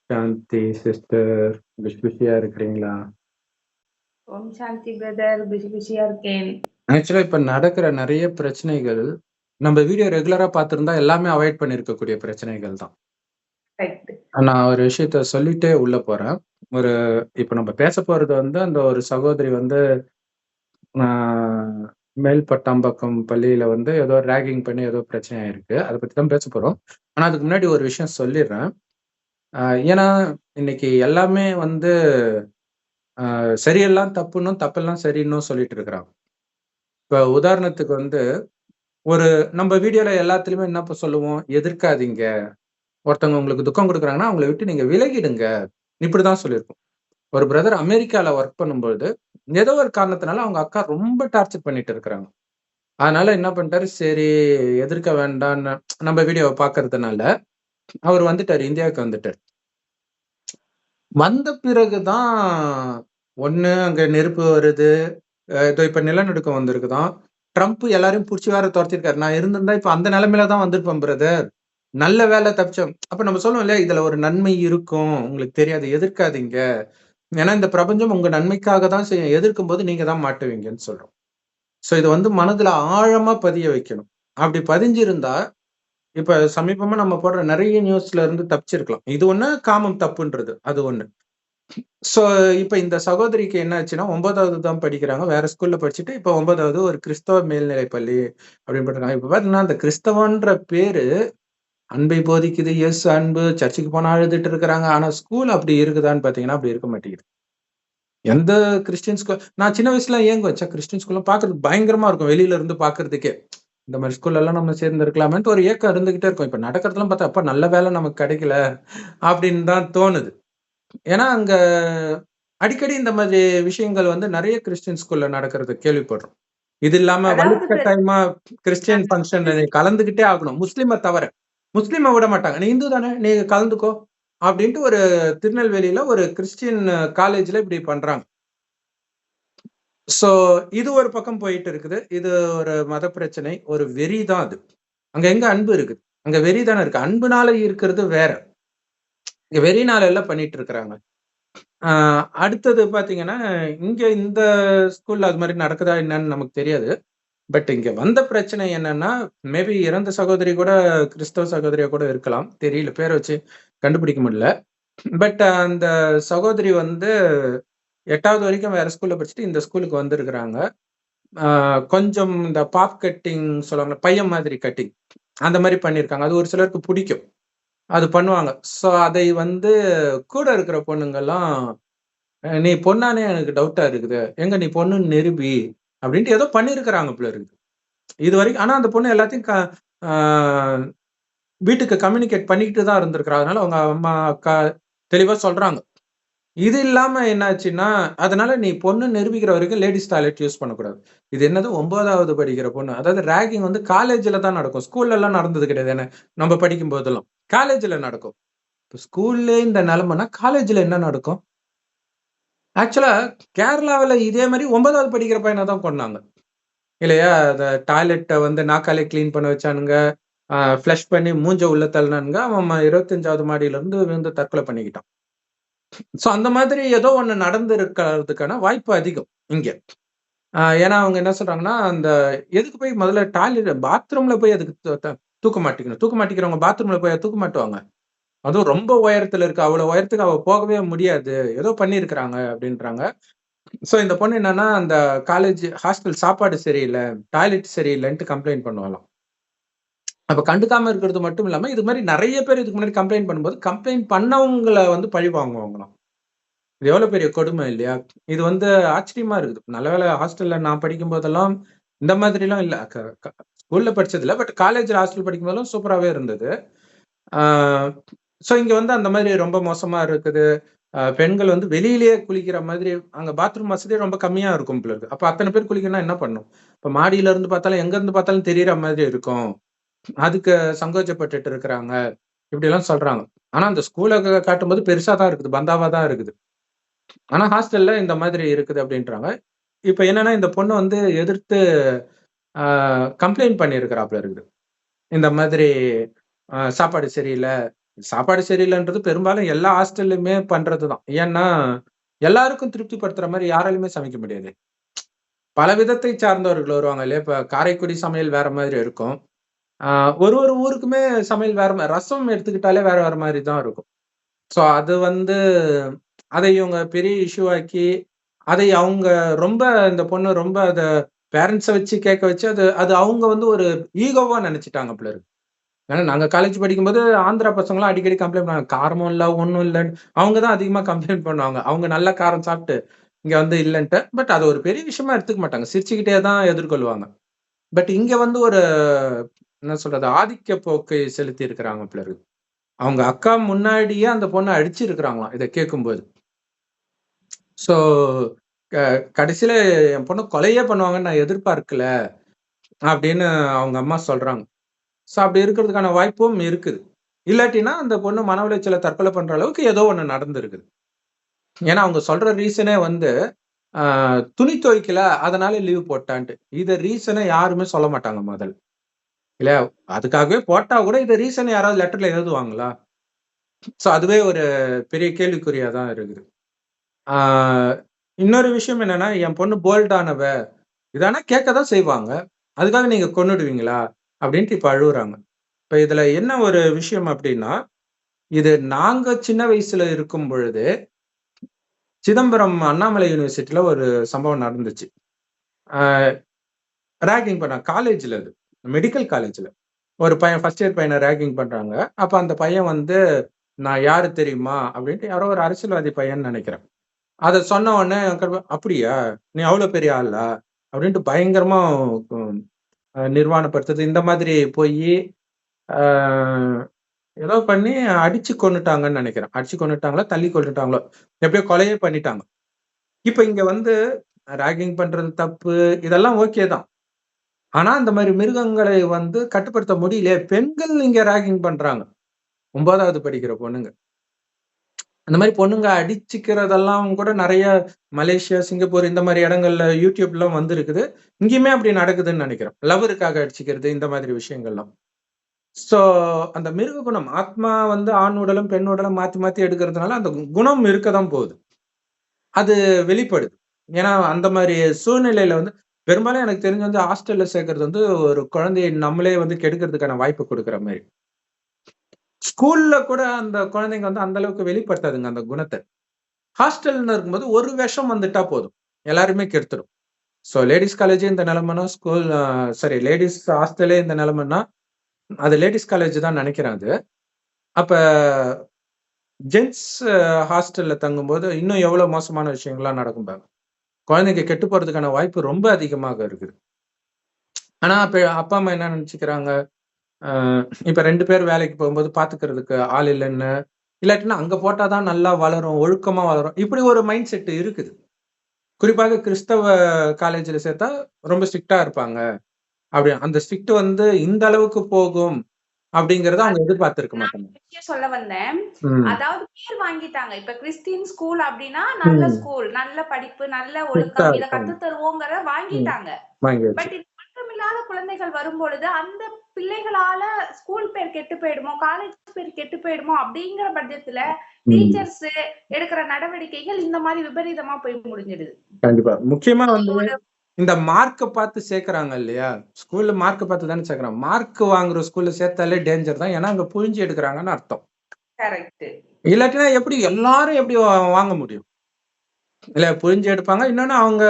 சாந்தி sister, பிஸியா இருக்கிறீங்களா? ஓம் சாந்தி brother, பிஸியா இருக்கேன். ஆக்சுவலா இப்ப நடக்கிற நிறைய பிரச்சனைகள் நம்ம வீடியோ ரெகுலரா பார்த்திருந்தா எல்லாமே அவாய்ட் பண்ணிருக்கக்கூடிய பிரச்சனைகள் தான். ரைட். நான் ஒரு விஷயத்த சொல்லிட்டே உள்ள போறேன். இப்ப நம்ம பேச போறது வந்து அந்த ஒரு சகோதரி வந்து மேல் பட்டாம்பக்கம் பள்ளியில வந்து ஏதோ ரேகிங் பண்ணி ஏதோ பிரச்சனை ஆயிருக்கு. அதை பத்தி தான் பேச போறோம். ஆனா அதுக்கு முன்னாடி ஒரு விஷயம் சொல்லிடுறேன். ஏன்னா இன்னைக்கு எல்லாமே வந்து சரியெல்லாம் தப்புன்னும் தப்பெல்லாம் சரின்னும் சொல்லிட்டு இருக்கிறாங்க. இப்ப உதாரணத்துக்கு வந்து நம்ம வீடியோல எல்லாத்துலயுமே என்ன சொல்லுவோம், எதிர்க்காதீங்க. ஒருத்தவங்க உங்களுக்கு துக்கம் கொடுக்குறாங்கன்னா அவங்கள விட்டு நீங்க விலகிடுங்க. இப்படிதான் சொல்லியிருக்கோம். ஒரு பிரதர் அமெரிக்கால ஒர்க் பண்ணும்போது ஏதோ ஒரு காரணத்தினால அவங்க அக்கா ரொம்ப டார்ச்சர் பண்ணிட்டு இருக்கிறாங்க. அதனால என்ன பண்ணிட்டாரு, சரி எதிர்க்க வேண்டாம்னு நம்ம வீடியோவை பார்க்கறதுனால அவர் வந்துட்டாரு, இந்தியாவுக்கு வந்துட்டாரு. வந்த பிறகுதான் ஒண்ணு அங்க நெருப்பு வருது, இதோ இப்ப நிலநடுக்கம் வந்திருக்குதான். ட்ரம்ப் எல்லாரையும் புடிச்சு வேற துரத்திருக்காரு. நான் இருந்திருந்தா இப்ப அந்த நிலைமையில தான் வந்திருப்பேன் பிரதர். நல்ல வேலை தப்பிச்சோம். அப்ப நம்ம சொல்லுவோம் இல்லையா, இதுல ஒரு நன்மை இருக்கும், உங்களுக்கு தெரியாது, எதிர்க்காதீங்க. ஏன்னா இந்த பிரபஞ்சம் உங்க நன்மைக்காக தான் செய்யும். எதிர்க்கும் போது நீங்க தான் மாட்டுவீங்கன்னு சொல்றோம். சோ இது வந்து மனதுல ஆழமா பதிய வைக்கணும். அப்படி பதிஞ்சிருந்தா இப்ப சமீபமா நம்ம போடுற நிறைய நியூஸ்ல இருந்து தப்பிச்சிருக்கலாம். இது ஒண்ணு காமம் தப்புன்றது, அது ஒண்ணு. சோ இப்ப இந்த சகோதரிக்கு என்ன ஆச்சுன்னா 9வது தான் படிக்கிறாங்க. வேற ஸ்கூல்ல படிச்சுட்டு இப்ப 9வது ஒரு கிறிஸ்தவ மேல்நிலைப் பள்ளி அப்படின்னு போட்டிருக்காங்க. இப்ப பாத்தீங்கன்னா அந்த கிறிஸ்தவன்ற பேரு அன்பை போதிக்குது, இயேசு அன்பு, சர்ச்சுக்கு போனா அழுதுட்டு இருக்கிறாங்க. ஆனா ஸ்கூல் அப்படி இருக்குதான்னு பாத்தீங்கன்னா அப்படி இருக்க மாட்டேங்குது. எந்த கிறிஸ்டியன் ஸ்கூல் நான் சின்ன வயசுல ஏங்குவேன். கிறிஸ்டியன் ஸ்கூல்லாம் பாக்குறதுக்கு பயங்கரமா இருக்கும். வெளியில இருந்து பாக்குறதுக்கே. இந்த மாதிரி ஸ்கூல்ல எல்லாம் நம்ம சேர்ந்திருக்கலாமேன்ட்டு ஒரு ஏக்கம் இருந்துகிட்டே இருக்கும். இப்ப நடக்கிறதெல்லாம் பார்த்தா அப்ப நல்ல வேலை நமக்கு கிடைக்கல அப்படின்னு தான் தோணுது. ஏன்னா அங்க அடிக்கடி இந்த மாதிரி விஷயங்கள் வந்து நிறைய கிறிஸ்டியன் ஸ்கூல்ல நடக்கிறது கேள்விப்படுறோம். இது இல்லாம அதாவது வலுக்கட்டாயமா கிறிஸ்டியன் ஃபங்க்ஷன்ல நீ கலந்துகிட்டே ஆகணும். முஸ்லிமை தவிர. முஸ்லிமை விட மாட்டாங்க. நீ இந்து தானே, நீ கலந்துக்கோ அப்படின்ட்டு ஒரு திருநெல்வேலியில ஒரு கிறிஸ்டியன் காலேஜ்ல இப்படி பண்றாங்க. சோ இது ஒரு பக்கம் போயிட்டு இருக்குது. இது ஒரு மத பிரச்சனை, ஒரு வெறி தான் அது. அங்க எங்க அன்பு இருக்குது? அங்க வெறி தானே இருக்கு. அன்புனால இருக்கிறது வேற. இங்க வெறினால எல்லாம் பண்ணிட்டு இருக்கிறாங்க. அடுத்தது பாத்தீங்கன்னா, இங்க இந்த ஸ்கூல்ல அது மாதிரி நடக்குதா என்னன்னு நமக்கு தெரியாது. பட் இங்க வந்த பிரச்சனை என்னன்னா, மேபி இறந்த சகோதரி கூட கிறிஸ்தவ சகோதரியா கூட இருக்கலாம். தெரியல. பேர வச்சு கண்டுபிடிக்க முடியல. பட் அந்த சகோதரி வந்து 8வது வரைக்கும் வேற ஸ்கூல்ல படிச்சுட்டு இந்த ஸ்கூலுக்கு வந்திருக்கிறாங்க. கொஞ்சம் இந்த பாப் கட்டிங் சொல்லுவாங்க, பையன் மாதிரி கட்டிங் அந்த மாதிரி பண்ணியிருக்காங்க. அது ஒரு சிலருக்கு பிடிக்கும். அது பண்ணுவாங்க. சோ அதை வந்து கூட இருக்கிற பொண்ணுங்கெல்லாம், நீ பொண்ணானே எனக்கு டவுட்டா இருக்குது. எங்க நீ பொண்ணுன்னு நிரூபி அப்படின்ட்டு ஏதோ பண்ணியிருக்கிறாங்க போல இருக்குது. இது வரைக்கும் ஆனா அந்த பொண்ணு எல்லாத்தையும் ஆ வீட்டுக்கு கம்யூனிகேட் பண்ணிக்கிட்டு தான் இருந்திருக்கிறா. அதனால அவங்க அம்மா, அக்கா தெளிவா சொல்றாங்க. இது இல்லாம என்னாச்சுன்னா, அதனால நீ பொண்ணுன்னு நிரூபிக்கிற வரைக்கும் லேடீஸ் டாய்லெட் யூஸ் பண்ணக்கூடாது. இது என்னது 9வது படிக்கிற பொண்ணு. அதாவது ராகிங் வந்து காலேஜ்ல தான் நடக்கும். ஸ்கூல்ல எல்லாம் நடந்தது கிடையாது. என்ன நம்ம படிக்கும் போதெல்லாம். காலேஜ்ல நடக்கும். இப்ப ஸ்கூல்லே இந்த நிலைமைன்னா காலேஜ்ல என்ன நடக்கும்? ஆக்சுவலா கேரளாவுல இதே மாரி 9வது படிக்கிற பையன தான் கொன்னாங்க. இல்லையா? அத டாய்லெட்ட வந்து நாக்காலே கிளீன் பண்ண வச்சானுங்க. ஃப்ளஷ் பண்ணி மூஞ்ச உள்ள தள்ளுனானுங்க. அவன் 25வது மாடியில இருந்து விழுந்து தற்கொலை பண்ணிக்கிட்டான். சோ அந்த மாதிரி ஏதோ ஒண்ணு நடந்திருக்கிறதுக்கான வாய்ப்பு அதிகம் இங்க. ஏன்னா அவங்க என்ன சொல்றாங்கன்னா, அந்த எதுக்கு போய் முதல்ல பாத்ரூம்ல போய் எதுக்கு தூக்க மாட்டிக்கணும்? தூக்க மாட்டிக்கிறவங்க பாத்ரூம்ல போய் தூக்க மாட்டுவாங்க. அதுவும் ரொம்ப உயரத்துல இருக்கு. அவ்வளவு உயரத்துக்கு அவ போகவே முடியாது. ஏதோ பண்ணியிருக்கிறாங்க அப்படின்றாங்க. சோ இந்த பொண்ணு என்னன்னா, அந்த காலேஜ் ஹாஸ்டல் சாப்பாடு சரியில்ல, டாய்லெட் சரியில்லன்ட்டு கம்ப்ளைண்ட் பண்ணுவாளாம். அப்ப கண்டுக்காம இருக்கிறது மட்டும் இல்லாம, இது மாரி நெறைய பேர் இதுக்கு முன்னாடி கம்ப்ளைண்ட் பண்ணும்போது, கம்ப்ளைண்ட் பண்ணவங்கள வந்து பழி வாங்குவாங்களாம். இது எவ்வளவு பெரிய கொடுமை இல்லையா? இது வந்து ஆச்சரியமா இருக்குது. நல்ல வேளை ஹாஸ்டல்ல நான் படிக்கும்போதெல்லாம் இந்த மாதிரிலாம் இல்ல. க க ஸ்கூல்ல படிச்சதில்ல. பட் காலேஜ்ல ஹாஸ்டல் படிக்கும்போதெல்லாம் சூப்பராவே இருந்தது. ஆ சோ இங்க வந்து அந்த மாதிரி ரொம்ப மோசமா இருக்குது. பெண்கள் வந்து வெளியிலேயே குளிக்கிற மாதிரி அங்க பாத்ரூம் வசதி ரொம்ப கம்மியா இருக்கும் போல இருக்கு. அப்ப அத்தன பேர் குளிக்கணும்னா என்ன பண்ணணும்? இப்ப மாடியில இருந்து பார்த்தாலும், எங்க இருந்து பார்த்தாலும் தெரியிற மாதிரி இருக்கும். அதுக்கு சங்கோச்சப்பட்டுட்டு இருக்கிறாங்க. இப்படிலாம் சொல்றாங்க. ஆனா அந்த ஸ்கூல காட்டும்போது பெருசா தான் இருக்குது. பந்தாவா தான் இருக்குது. ஆனா ஹாஸ்டல்ல இந்த மாதிரி இருக்குது அப்படின்றாங்க. இப்ப என்னன்னா இந்த பொண்ணு வந்து எதிர்த்து ஆ கம்ப்ளைண்ட் பண்ணியிருக்கிறாப்ல இருக்குது. இந்த மாதிரி சாப்பாடு சரியில்ல. சாப்பாடு சரியில்லைன்றது பெரும்பாலும் எல்லா ஹாஸ்டல்லையுமே பண்றதுதான். ஏன்னா, எல்லாருக்கும் திருப்திப்படுத்துற மாரி யாராலயுமே சமைக்க முடியாது. பல விதத்தை சார்ந்தவர்கள் வருவாங்க இல்லையா? இப்ப காரைக்குடி சமையல் வேற மாதிரி இருக்கும். ஆ ஒரு ஒரு ஊருக்குமே சமையல் வேற ரசம் எடுத்துக்கிட்டாலே வேற வேற மாரி தான் இருக்கும். ஸோ அது வந்து அதை இவங்க பெரிய இஷ்யூ ஆக்கி, அதை அவங்க ரொம்ப இந்த பொண்ணு ரொம்ப அத பேரண்ட்ஸ வச்சு கேட்க வச்சு, அது அது அவங்க வந்து ஒரு ஈகோவா நெனச்சுட்டாங்க போல இருக்கு. ஏன்னா நாங்க காலேஜ் படிக்கும்போது ஆந்திரா பசங்கலாம் அடிக்கடி கம்ப்ளைண்ட் பண்ணாங்க. காரமும் இல்ல, ஒண்ணும் இல்லன்னு. அவங்க தான் அதிகமா கம்ப்ளைண்ட் பண்ணுவாங்க. அவங்க நல்ல காரம் சாப்ட்டு, இங்க வந்து இல்லன்ட்டு. பட் அது ஒரு பெரிய விஷயமா எடுத்துக்க மாட்டாங்க. சிரிச்சுக்கிட்டே தான் எதிர்கொள்வாங்க. பட் இங்க வந்து ஒரு என்ன சொல்றது? ஆதிக்க போக்கை செலுத்தி இருக்கிறாங்க போல இருக்கு. அவங்க அக்கா முன்னாடியே அந்த பொண்ண அடிச்சிருக்கிறாங்களாம், இத கேட்கும்போது. ஸோ க கடைசியில என் பொண்ண கொலையே பண்ணுவாங்கன்னு நான் எதிர்பார்க்கல, அப்படின்னு அவங்க அம்மா சொல்றாங்க. ஸோ அப்படி இருக்கிறதுக்கான வாய்ப்பும் இருக்குது. இல்லாட்டினா அந்த பொண்ணு மன உளைச்சல்ல தற்கொலை பண்ற அளவுக்கு ஏதோ ஒண்ணு நடந்திருக்குது. ஏன்னா அவங்க சொல்ற ரீசனே வந்து, அ துணி துவைக்கல, அதனால லீவ் போட்டான்ட்டு. இத ரீசன யாருமே சொல்ல மாட்டாங்க முதல்ல. இல்லையா? அதுக்காகவே போட்டா கூட இத ரீசன் யாராவது லெட்டர்ல எழுதுவாங்களா? ஸோ அதுவே ஒரு பெரிய கேள்விக்குறியா தான் இருக்குது. ஆ இன்னொரு விஷயம் என்னன்னா, என் பொண்ணு போல்டானவ. இதானா கேட்க தான் செய்வாங்க. அதுக்காக நீங்க கொன்னுடுவீங்களா? அப்படின்ட்டு இப்ப அழுவுறாங்க. இப்ப இதுல என்ன ஒரு விஷயம் அப்படின்னா, இது நாங்க சின்ன வயசுல இருக்கும் பொழுது, சிதம்பரம் அண்ணாமலை யுனிவர்சிட்டில ஒரு சம்பவம் நடந்துச்சு. ஆ ராகிங் பண்ணாங்க. காலேஜ்ல அது. மெடிக்கல் காலேஜ்ல. ஒரு பையன் ஃபர்ஸ்ட் இயர் பையன ராகிங் பண்றாங்க. அப்ப அந்த பையன் வந்து, "நான் யாரு தெரியுமா?" அப்படின்ட்டு யாரோ ஒரு அரசியல்வாதி பையன்னு நெனைக்கிறேன். அத சொன்ன உடனே "அப்படியா? நீ அவ்ளோ பெரிய ஆளா?" அப்படின்ட்டு பயங்கரமா ம் நிர்வாணப்படுத்துறது. இந்த மாதிரி போயி, ஆ ஏதோ பண்ணி அடிச்சு கொன்னுட்டாங்கன்னு நெனைக்கிறேன். அடிச்சு கொன்னுட்டாங்களோ, தள்ளி கொன்னுட்டாங்களோ, எப்படியோ கொலையே பண்ணிட்டாங்க. இப்ப இங்க வந்து ராகிங் பண்றது தப்பு. இதெல்லாம் ஓகே தான். ஆனா, அந்த மாரி மிருகங்களை வந்து கட்டுப்படுத்த முடியலையே. பெண்கள் இங்க ராகிங் பண்றாங்க. 9வது படிக்கிற பொண்ணுங்க. அந்த மாரி பொண்ணுங்க அடிச்சுக்கிறதெல்லாம் கூட நெறைய மலேசியா, சிங்கப்பூர் இந்த மாரி இடங்கள்ல YouTubeலாம் வந்திருக்குது. இங்கேயுமே அப்படி நடக்குதுன்னு நெனைக்கிறேன். லவ்வருக்காக அடிச்சுக்கிறது இந்த மாதிரி விஷயங்கள்லாம். ஸோ அந்த மிருக குணம் ஆத்மா வந்து ஆண் உடலும், பெண் உடலும் மாத்தி மாத்தி எடுக்கிறதுனால அந்த குணம் இருக்க தான் போகுது. அது வெளிப்படுது. ஏன்னா, அந்த மாரி சூழ்நிலையில வந்து பெரும்பாலும் எனக்கு தெரிஞ்சு வந்து ஹாஸ்டல்ல சேர்க்கிறது வந்து ஒரு குழந்தைய நம்மளே வந்து கெடுக்கிறதுக்கான வாய்ப்பு குடுக்குற மாரி. ஸ்கூல்ல கூட அந்த குழந்தைங்க வந்து அந்த அளவுக்கு வெளிப்படுத்தாதுங்க அந்த குணத்த. ஹாஸ்டல்ன்னு இருக்கும்போது ஒரு விஷம் வந்துட்டா போதும். எல்லாரையுமே கெடுத்துரும். ஸோ லேடீஸ் காலேஜே இந்த நிலைமைன்னா, ஸ்கூல் சாரி லேடீஸ் ஹாஸ்டலே இந்த நிலைமைன்னா, அது லேடீஸ் காலேஜ் தான் நெனைக்கிறேன் அது. அப்ப ஜென்ட்ஸ் ஹாஸ்டல்ல தங்கும்போது இன்னும் எவ்வளோ மோசமான விஷயங்கள்லாம் நடக்கும் பாருங்க. குழந்தைங்க கெட்டு போறதுக்கான வாய்ப்பு ரொம்ப அதிகமாக இருக்குது. ஆனா, அப்ப அப்பா, அம்மா என்ன நெனச்சுக்கிறாங்க, அ இப்ப 2 பேர் வேலைக்கு போகும்போது பாத்துக்கிறதுக்கு ஆள் இல்லன்னு, இல்லாட்டினா அங்க போட்டா தான் நல்லா வளரும், ஒழுக்கமா வளரும். இப்படி ஒரு மைண்ட் செட் இருக்குது. குறிப்பாக கிறிஸ்தவ காலேஜ்ல சேர்த்தா ரொம்ப ஸ்ட்ரிக்ட்டா இருப்பாங்க. அப்படி அந்த ஸ்ட்ரிக்ட் வந்து இந்த அளவுக்கு போகும் அப்படிங்கிறத அவங்க எதிர்பார்த்திருக்க நான் மாட்டாங்க. ஒரு விஷயம் சொல்ல வந்தேன். ம். அதாவது பேர் வாங்கிட்டாங்க. இப்ப கிறிஸ்டியன் ஸ்கூல் அப்டின்னா, நல்ல ம். ஸ்கூல், நல்ல படிப்பு, நல்ல ஸ்ட்ரிக்ட்டா ஒழுக்கம், இத இருப்பாங்க. கத்து தருவோங்கிறத ம். வாங்கிட்டாங்க. வாங்கியாச்சு. பட் இது ஒழுக்கமில்லாத குழந்தைகள் வரும்பொழுது, அந்த பிள்ளைகளால ஸ்கூல் பேர் கெட்டு போயிடுமோ, காலேஜ் பேர் கெட்டு போயிடுமோ அப்டிங்கிற பட்சத்துல, ம். டீச்சர்ஸ் எடுக்கிற நடவடிக்கைகள் இந்த மாரி விபரீதமா போய் முடிஞ்சிடுது. கண்டிப்பா. முக்கியமா இது வந்து ஒரு இந்த மார்க்க பார்த்து சேர்க்கறாங்க இல்லையா? ஸ்கூல்ல மார்க்க பார்த்து தானே சேர்க்கறாங்க. மார்க் வாங்குற ஸ்கூல்ல சேர்த்தாலே டேஞ்சர் தான். ஏன்னா, அங்க புழிஞ்சு எடுக்குறாங்கன்னு அர்த்தம். கரெக்ட். இல்லாட்டினா எப்படி எல்லாரும் எப்படி வாங்க முடியும்? இல்ல புழிஞ்சு எடுப்பாங்க. இன்னொன்னு அவங்க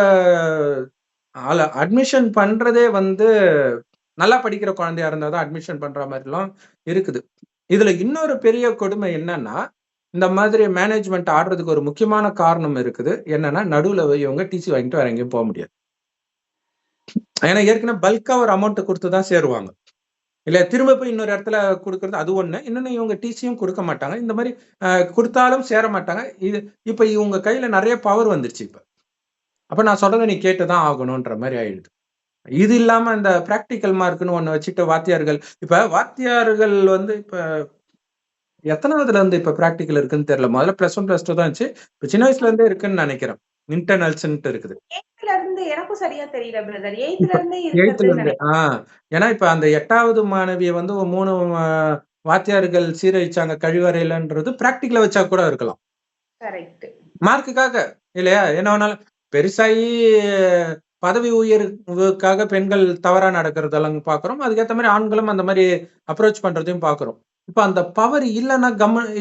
அட்மிஷன் பண்றதே வந்து நல்லா படிக்கிற குழந்தையா இருந்தா தான் அட்மிஷன் பண்ற மாரிலாம் இருக்குது. இதுல இன்னொரு பெரிய கொடுமை என்னன்னா, இந்த மாதிரி மேனேஜ்மென்ட் ஆடுறதுக்கு ஒரு முக்கியமான காரணம் இருக்குது. என்னன்னா, நடுவுல இவங்க டிசி வாங்கிட்டு வேற எங்கேயும் போ முடியாது. ஏன்னா ஏற்கனவே பல்க்கா ஒரு அமௌண்ட் குடுத்து தான் சேருவாங்க. இல்ல திரும்ப போய் இன்னொரு இடத்துல குடுக்குறது அது ஒண்ணு. இன்னொன்னு இவங்க டிசியும் குடுக்க மாட்டாங்க. இந்த மாரி அ குடுத்தாலும் சேர மாட்டாங்க. இப்ப இவங்க கையில நெறைய பவர் வந்துருச்சு இப்ப. அப்ப நான் சொல்றத நீ கேட்டு தான் ஆகணுன்ற மாரி ஆயிடுது. இது இல்லாம இந்த பிராக்டிகல் மார்க்ன்னு ஒண்ணு வச்சுட்டு வாத்தியார்கள் இப்ப வாத்தியார்கள் வந்து இப்ப எத்தனாவதுல இருந்து இப்ப பிராக்டிகல் இருக்குன்னு தெரியல. முதல்ல +1, +2 தான் இருந்துச்சு. இப்ப சின்ன வயசுல இருந்தே இருக்குன்னு நெனைக்கிறேன். இன்டர்னல்ஸ்ன்ட்டு இருக்குது. 8ல இருந்து எனக்கும் சரியா தெரியல பிரதர். 8ல இப்ப இருந்தே 8ல இருக்கிறதுன்னு இருந்தே. நெனைக்கிறேன். ஏன்னா இப்ப அந்த 8வது மாணவிய வந்து 3 வாத்தியார்கள் சீரழிச்சாங்க கழிவறையிலன்றது பிராக்டிக்கலா வச்சா கூட இருக்கலாம். கரெக்ட். மார்க்குக்காக இல்லையா? என்ன வேணாலும் பெருசாகி பதவி உயர்வுக்காக பெண்கள் தவறா நடக்கிறதெல்லாம் பார்க்குறோம். அதுக்கேத்த மாதிரி ஆண்களும் அந்த மாதிரி அப்ரோச் பண்றதையும் பார்க்குறோம். இப்ப அந்த பவர் இல்லைன்னா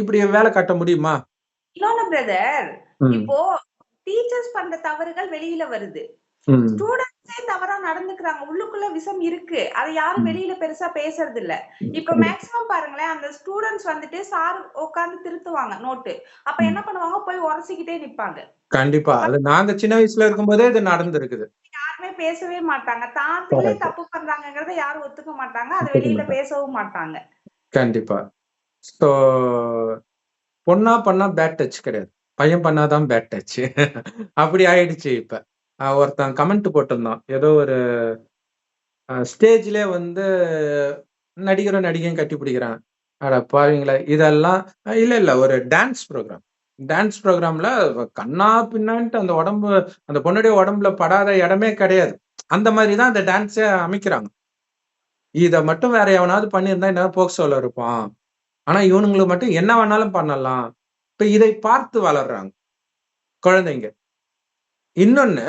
இப்படி வேலை காட்ட முடியுமா? இன்னொன்னு பிரதர், ம். இப்போ டீச்சர்ஸ் பண்ற தவறுகள் வெளியில வருது. ம். ஸ்டூடெண்ட்ஸே தவறா நடந்துக்கிறாங்க. உள்ளுக்குள்ள விஷம் இருக்கு. அதை யாரும் ம். வெளியில பெருசா பேசுறது இல்ல. இப்ப மேக்ஸிமம் பாருங்களேன், அந்த ஸ்டூடெண்ட்ஸ் வந்துட்டு சார் உட்கார்ந்து திருத்துவாங்க நோட்டு. அப்ப என்ன பண்ணுவாங்க, போய் உரசிக்கிட்டே நிப்பாங்க. கண்டிப்பா. அது நாங்க சின்ன வயசுல இருக்கும்போதே இது நடந்திருக்குது. யாருமே பேசவே மாட்டாங்க. தான் பிள்ளை தப்பு பண்றாங்கங்கிறத யாரும் ஒத்துக்க மாட்டாங்க. அதை வெளியில பேசவும் மாட்டாங்க. கண்டிப்பா. ஸோ பொண்ணா பண்ணா பேட் டச் கிடையாது. பையன் பண்ணாதான் பேட் டச். அப்படி ஆயிடுச்சு இப்ப. ஒருத்தன் கமெண்ட் போட்டிருந்தான். ஏதோ ஒரு ஸ்டேஜ்லயே வந்து நடிகரும் நடிகையும் கட்டி பிடிக்கிறாங்க. அட பாவிங்களா! இதெல்லாம் இல்ல ஒரு டான்ஸ் ப்ரோகிராம். டான்ஸ் ப்ரோகிராம்ல கண்ணா பின்னான்ட்டு அந்த பொண்ணுடைய உடம்புல படாத இடமே கிடையாது. அந்த மாதிரி தான் அந்த டான்ஸே அமைக்கிறாங்க. இத மட்டும் வேற எவனாவது பண்ணியிருந்தா இந்நேரம் போக்சோல இருப்பான். ஆனா இவனுங்களுக்கு மட்டும் என்ன வேணாலும் பண்ணலாம். இப்ப இதை பார்த்து வளர்றாங்க குழந்தைங்க. இன்னொன்னு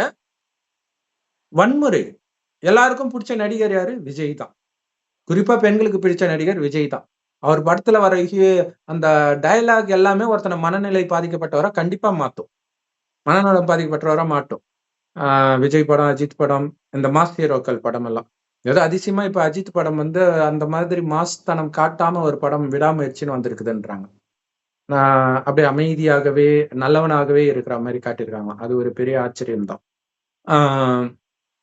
வன்முறை. எல்லாருக்கும் புடிச்ச நடிகர் யாரு? விஜய் தான். குறிப்பா பெண்களுக்கு பிடிச்ச நடிகர் விஜய் தான். அவர் படத்துல வர அந்த டயலாக் எல்லாமே ஒருத்தன மனநிலை பாதிக்கப்பட்டவரா கண்டிப்பா மாத்தும். மனநலம் பாதிக்கப்பட்டவரா மாட்டும். விஜய் படம், அஜித் படம், இந்த மாஸ் ஹீரோக்கள் படம் எல்லாம். ஏதோ அதிசயமா இப்ப அஜித் படம் வந்து அந்த மாதிரி மாஸ் தனம் காட்டாம ஒரு படம் விடாமுயற்சின்னு வந்திருக்குதுன்றாங்க. அப்படியே அமைதியாகவே, நல்லவனாகவே இருக்கிற மாரி காட்டியிருக்காங்க. அது ஒரு பெரிய ஆச்சரியம் தான். ஆ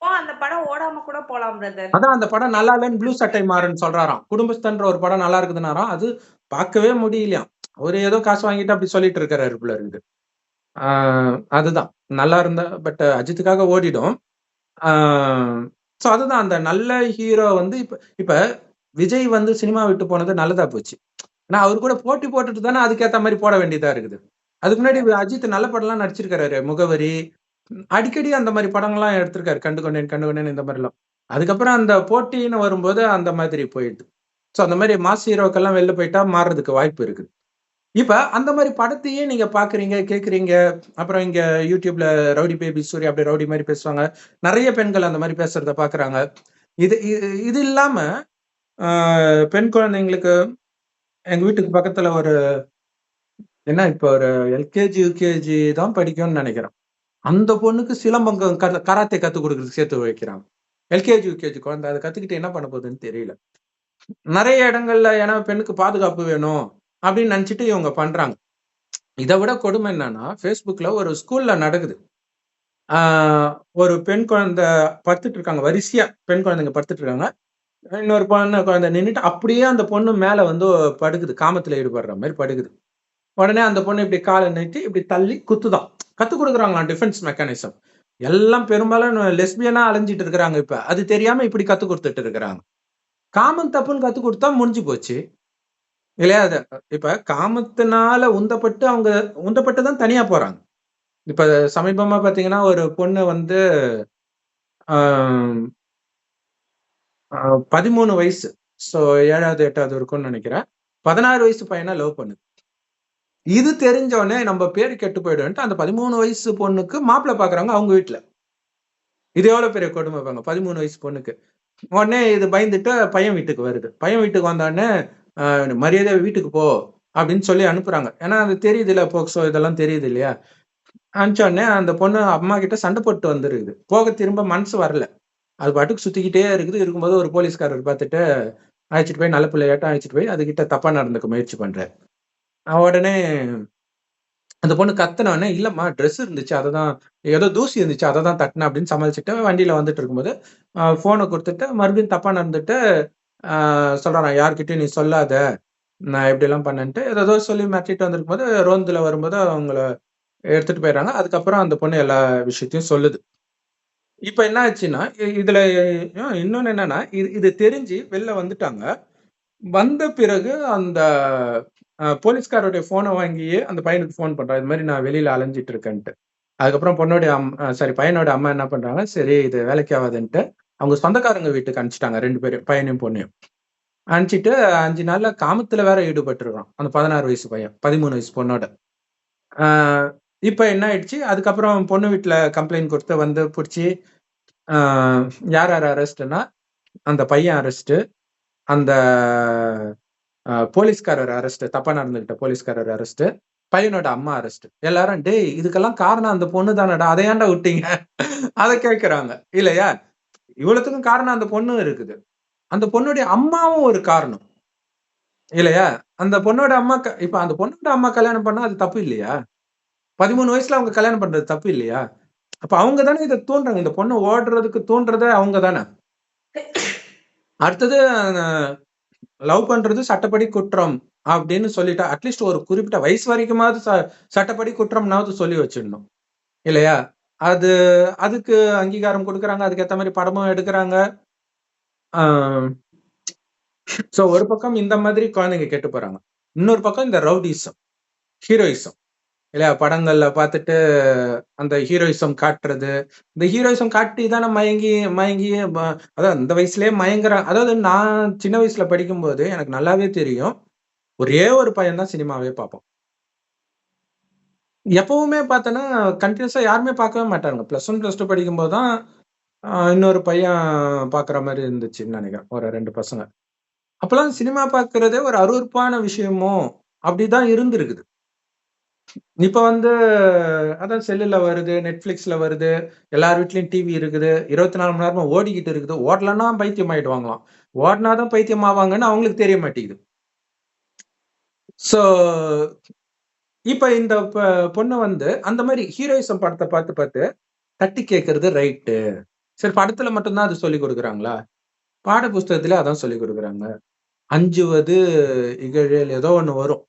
அந்த படம் ஓடாம கூட போலாம் பிரதர். அதான் அந்த படம் நல்லா இல்லன்னு ப்ளூ சட்டை மாறன் சொல்றாராம். குடும்பஸ்தன்ற ஒரு படம் நல்லா இருக்குதுன்னாராம். அது பார்க்கவே முடியலையாம். அவரு ஏதோ காசு வாங்கிட்டு அப்படி சொல்லிட்டு இருக்காரு போல இருக்குது. அதுதான். நல்லா இருந்தா பட் அஜித்துக்காக ஓடிடும். சோ அதுதான் அந்த நல்ல ஹீரோ வந்து இப்ப இப்ப விஜய் வந்து சினிமா விட்டு போனது நல்லதா போச்சு. ஆனா அவரு கூட போட்டி போட்டுட்டு தானே அதுக்கேத்த மாரி போட வேண்டியதா இருக்குது. அதுக்கு முன்னாடி அஜித் நல்ல படம்லாம் நடிச்சிருக்காரு. முகவரி, அடிக்கடி அந்த மாரி படங்கள்லாம் எடுத்திருக்காரு. கண்டு கொண்டேன் இந்த மாரிலாம். அதுக்கப்புறம் அந்த போட்டின்னு வரும்போது அந்த மாதிரி போயிடுது. சோ அந்த மாரி மாஸ் ஹீரோக்கெல்லாம் வெளில போயிட்டா மாறுறதுக்கு வாய்ப்பு இருக்குது. இப்ப அந்த மாரி படத்தையே நீங்க பார்க்குறீங்க, கேட்கிறீங்க. அப்புறம் இங்க YouTubeல ரவுடி பேபி சூர்யா அப்படியே ரவுடி மாரி பேசுவாங்க. நெறைய பெண்கள் அந்த மாரி பேசுறத பார்க்குறாங்க. இது இது இது இல்லாம அ பெண் குழந்தைங்களுக்கு எங்க வீட்டுக்கு பக்கத்துல இப்ப ஒரு எல்கேஜி, யுகேஜி தான் படிக்கும்னு நெனைக்கிறேன். அந்த பொண்ணுக்கு சிலம்பம் கராத்தே கத்துக் குடுக்குறதுக்கு சேர்த்து வைக்கிறாங்க. எல்கேஜி, யுகேஜி குழந்தை. அத கத்துக்கிட்டு என்ன பண்ண போகுதுன்னு தெரியல. நெறைய இடங்கள்ல ஏன்னா பெண்ணுக்கு பாதுகாப்பு வேணும் அப்படின்னு நெனச்சுட்டு இவங்க பண்றாங்க. இத விட கொடுமை என்னன்னா, Facebookல ஒரு ஸ்கூல்ல நடக்குது. ஆ ஒரு பெண் குழந்தை படுத்துட்டு இருக்காங்க. வரிசையா பெண் குழந்தைங்க படுத்துட்டு இருக்காங்க. இன்னொரு குழந்தை நின்னுட்டு அப்படியே அந்த பொண்ணு மேல வந்து படுக்குது. காமத்துல ஈடுபடுற மாரி படுக்குது. உடனே அந்த பொண்ணு இப்படி கால நீட்டி இப்படி தள்ளி குத்துதாம். கத்துக் குடுக்குறாங்களாம் டிஃபென்ஸ் மெக்கானிசம். எல்லாம் பெரும்பாலும் லெஸ்பியனா அலைஞ்சிட்டு இருக்கிறாங்க இப்ப. அது தெரியாம இப்படி கத்துக் குடுத்துட்டு இருக்கிறாங்க. காமம் தப்புன்னு கத்துக் குடுத்தா முடிஞ்சு போச்சு. இல்லையா? இப்ப காமத்தினால உந்தப்பட்டு தான் தனியா போறாங்க. இப்ப சமீபமா பார்த்தீங்கன்னா, ஒரு பொண்ணு வந்து ஆ 13 வயசு. ஸோ 7வது, 8வது இருக்கும்னு நெனைக்கிறேன். 16 வயசு பையன லவ் பண்ணுது. இது தெரிஞ்ச உடனே நம்ம பேரு கெட்டு போயிடும்ன்ட்டு அந்த 13 வயசு பொண்ணுக்கு மாப்பிள்ளை பார்க்குறாங்க அவங்க வீட்ல. இது எவ்வளோ பெரிய கொடுமை பாருங்க. 13 வயசு பொண்ணுக்கு. உடனே இது பயந்துட்டு பையன் வீட்டுக்கு வருது. பையன் வீட்டுக்கு வந்த உடனே, மரியாதையா வீட்டுக்கு போ அப்படின்னு சொல்லி அனுப்புறாங்க. ஏன்னா அது தெரியுதுல்ல போக்சோ இதெல்லாம் தெரியுது இல்லையா? அனுப்பிச்ச உடனே அந்த பொண்ணு அம்மா கிட்ட சண்டை போட்டு வந்துருக்குது. போக திரும்ப மனசு வரல. அது பாட்டுக்கு சுத்திக்கிட்டே இருக்குது. இருக்கும்போது ஒரு போலீஸ்காரர் பார்த்துட்டு அழைச்சிட்டு போய் நல்ல பிள்ளையாட்டம் அழைச்சிட்டு போய் அதுகிட்ட தப்பா நடந்துக்க முயற்சி பண்றாரு. உடனே அந்த பொண்ணு கத்துன உடனே, இல்லம்மா ட்ரெஸ் இருந்துச்சு. அததான் ஏதோ தூசி இருந்துச்சு. அததான் தட்டுனேன் அப்படின்னு சமாளிச்சுட்டு வண்டியில வந்துட்டு இருக்கும்போது, ஃபோன குடுத்துட்டு மறுபடியும் தப்பா நடந்துட்டு, சொல்றாராம் யார்கிட்டயும் நீ சொல்லாத. நான் இப்படிலாம் பண்ணேன்ட்டு ஏதேதோ சொல்லி மிரட்டிட்டு வந்திருக்கும்போது, ரோந்துல வரும்போது அவங்கள எடுத்துட்டு போயிடுறாங்க. அதுக்கப்புறம் அந்த பொண்ணு எல்லா விஷயத்தையும் சொல்லுது. இப்ப என்ன ஆச்சுன்னா, இதுல இன்னொன்னு என்னன்னா, இது இது தெரிஞ்சு வெளில வந்துட்டாங்க. வந்த பிறகு அந்த போலீஸ்காரருடைய ஃபோன வாங்கியே அந்த பையனுக்கு ஃபோன் பண்றா. இது மாரி நான் வெளியில அலைஞ்சிட்டு இருக்கேன்ட்டு. அதுக்கப்புறம் பொண்ணுடைய பையனோட அம்மா என்ன பண்றாங்க, சரி இது வேலைக்கு ஆவாதுன்ட்டு, அவங்க சொந்தக்காரங்க வீட்டுக்கு அனுப்பிச்சுட்டாங்க 2 பேரையும், பையனையும் பொண்ணையும். அனுப்பிச்சிட்டு 5 நாள்ல காமத்துல வேற ஈடுபட்டிருக்கான் அந்த 16 வயசு பையன் 13 வயசு பொண்ணோட. ஆஹ் இப்ப என்ன ஆயிடுச்சு, அதுக்கப்புறம் பொண்ணு வீட்டுல கம்ப்ளைண்ட் கொடுத்து வந்து பிடிச்சி யார் யார் அரெஸ்ட்னா அந்த பையன் அரெஸ்ட், அந்த போலீஸ்காரர் அரெஸ்ட், தப்பா நடந்துகிட்ட போலீஸ்காரர் அரெஸ்ட், பையனோட அம்மா அரெஸ்ட். எல்லாரும் டேய் இதுக்கெல்லாம் காரணம் அந்த பொண்ணு தானடா, அதை ஏன்டா விட்டீங்க அதை கேட்கறாங்க இல்லையா? இவ்வளவுக்கும் காரணம் அந்த பொண்ணு இருக்குது, அந்த பொண்ணுடைய அம்மாவும் ஒரு காரணம் இல்லையா? அந்த பொண்ணோட அம்மா இப்ப அந்த பொண்ணோட அம்மா கல்யாணம் பண்ணா அது தப்பு இல்லையா? 13 வயசுல அவங்க கல்யாணம் பண்றது தப்பு இல்லையா? அப்ப அவங்க தானே இதை தூண்டுறாங்க, இந்த பொண்ணு ஓடுறதுக்கு தூண்டுறதே அவங்க தானே. அடுத்தது லவ் பண்றது சட்டப்படி குற்றம் அப்படின்னு சொல்லிட்டா அட்லீஸ்ட் ஒரு குறிப்பிட்ட வயசு வரைக்குமாவது சட்டப்படி குற்றம்னாவது சொல்லி வச்சிடணும் இல்லையா? அதுக்கு அங்கீகாரம் கொடுக்கறாங்க, அதுக்கு ஏத்த மாதிரி படமும் எடுக்கிறாங்க. சோ ஒரு பக்கம் இந்த மாதிரி குழந்தைங்க கெட்டு போறாங்க, இன்னொரு பக்கம் இந்த ரவுடிசம் ஹீரோயிசம் இல்லையா? படங்கள்ல பார்த்துட்டு அந்த ஹீரோயிசம் காட்டுறது, இந்த ஹீரோயிசம் காட்டி தானே மயங்கி மயங்கி அதாவது இந்த வயசுலயே மயங்குறாங்க. அதாவது நான் சின்ன வயசுல படிக்கும்போது எனக்கு நல்லாவே தெரியும், ஒரே ஒரு பையன் தான் சினிமாவே பார்ப்போம். எப்பவுமே பார்த்தோன்னா கண்டினியூஸா யாருமே பார்க்கவே மாட்டாங்க. +1 +2 படிக்கும்போது தான் இன்னொரு பையன் பார்க்குற மாதிரி இருந்துச்சுன்னு நினைக்கிறேன், ஒரு 2 பசங்க. அப்பெல்லாம் சினிமா பார்க்கறதே ஒரு அருவருப்பான விஷயமோ அப்படிதான் இருந்திருக்குது. இப்ப வந்து அதான் செல்லுல வருது, நெட்ஃபிளிக்ஸ்ல வருது, எல்லார் வீட்லயும் டிவி இருக்குது, 24 மணி நேரமும் ஓடிக்கிட்டு இருக்குது. ஓடலன்னா பைத்தியம் ஆயிடுவாங்களாம், ஓடினாதான் பைத்தியம் ஆவாங்கன்னு அவங்களுக்கு தெரிய மாட்டேங்குது. சோ இப்ப இந்த பொண்ணு வந்து அந்த மாதிரி ஹீரோயிசம் படத்தை பார்த்து பார்த்து தட்டி கேட்கறது ரைட்டு. சரி, படத்துல மட்டும்தான் அது சொல்லி கொடுக்குறாங்களா? பாட புஸ்தகத்துல அதான் சொல்லி கொடுக்குறாங்க. அஞ்சுவது இகழேல் ஏதோ ஒண்ணு வரும்,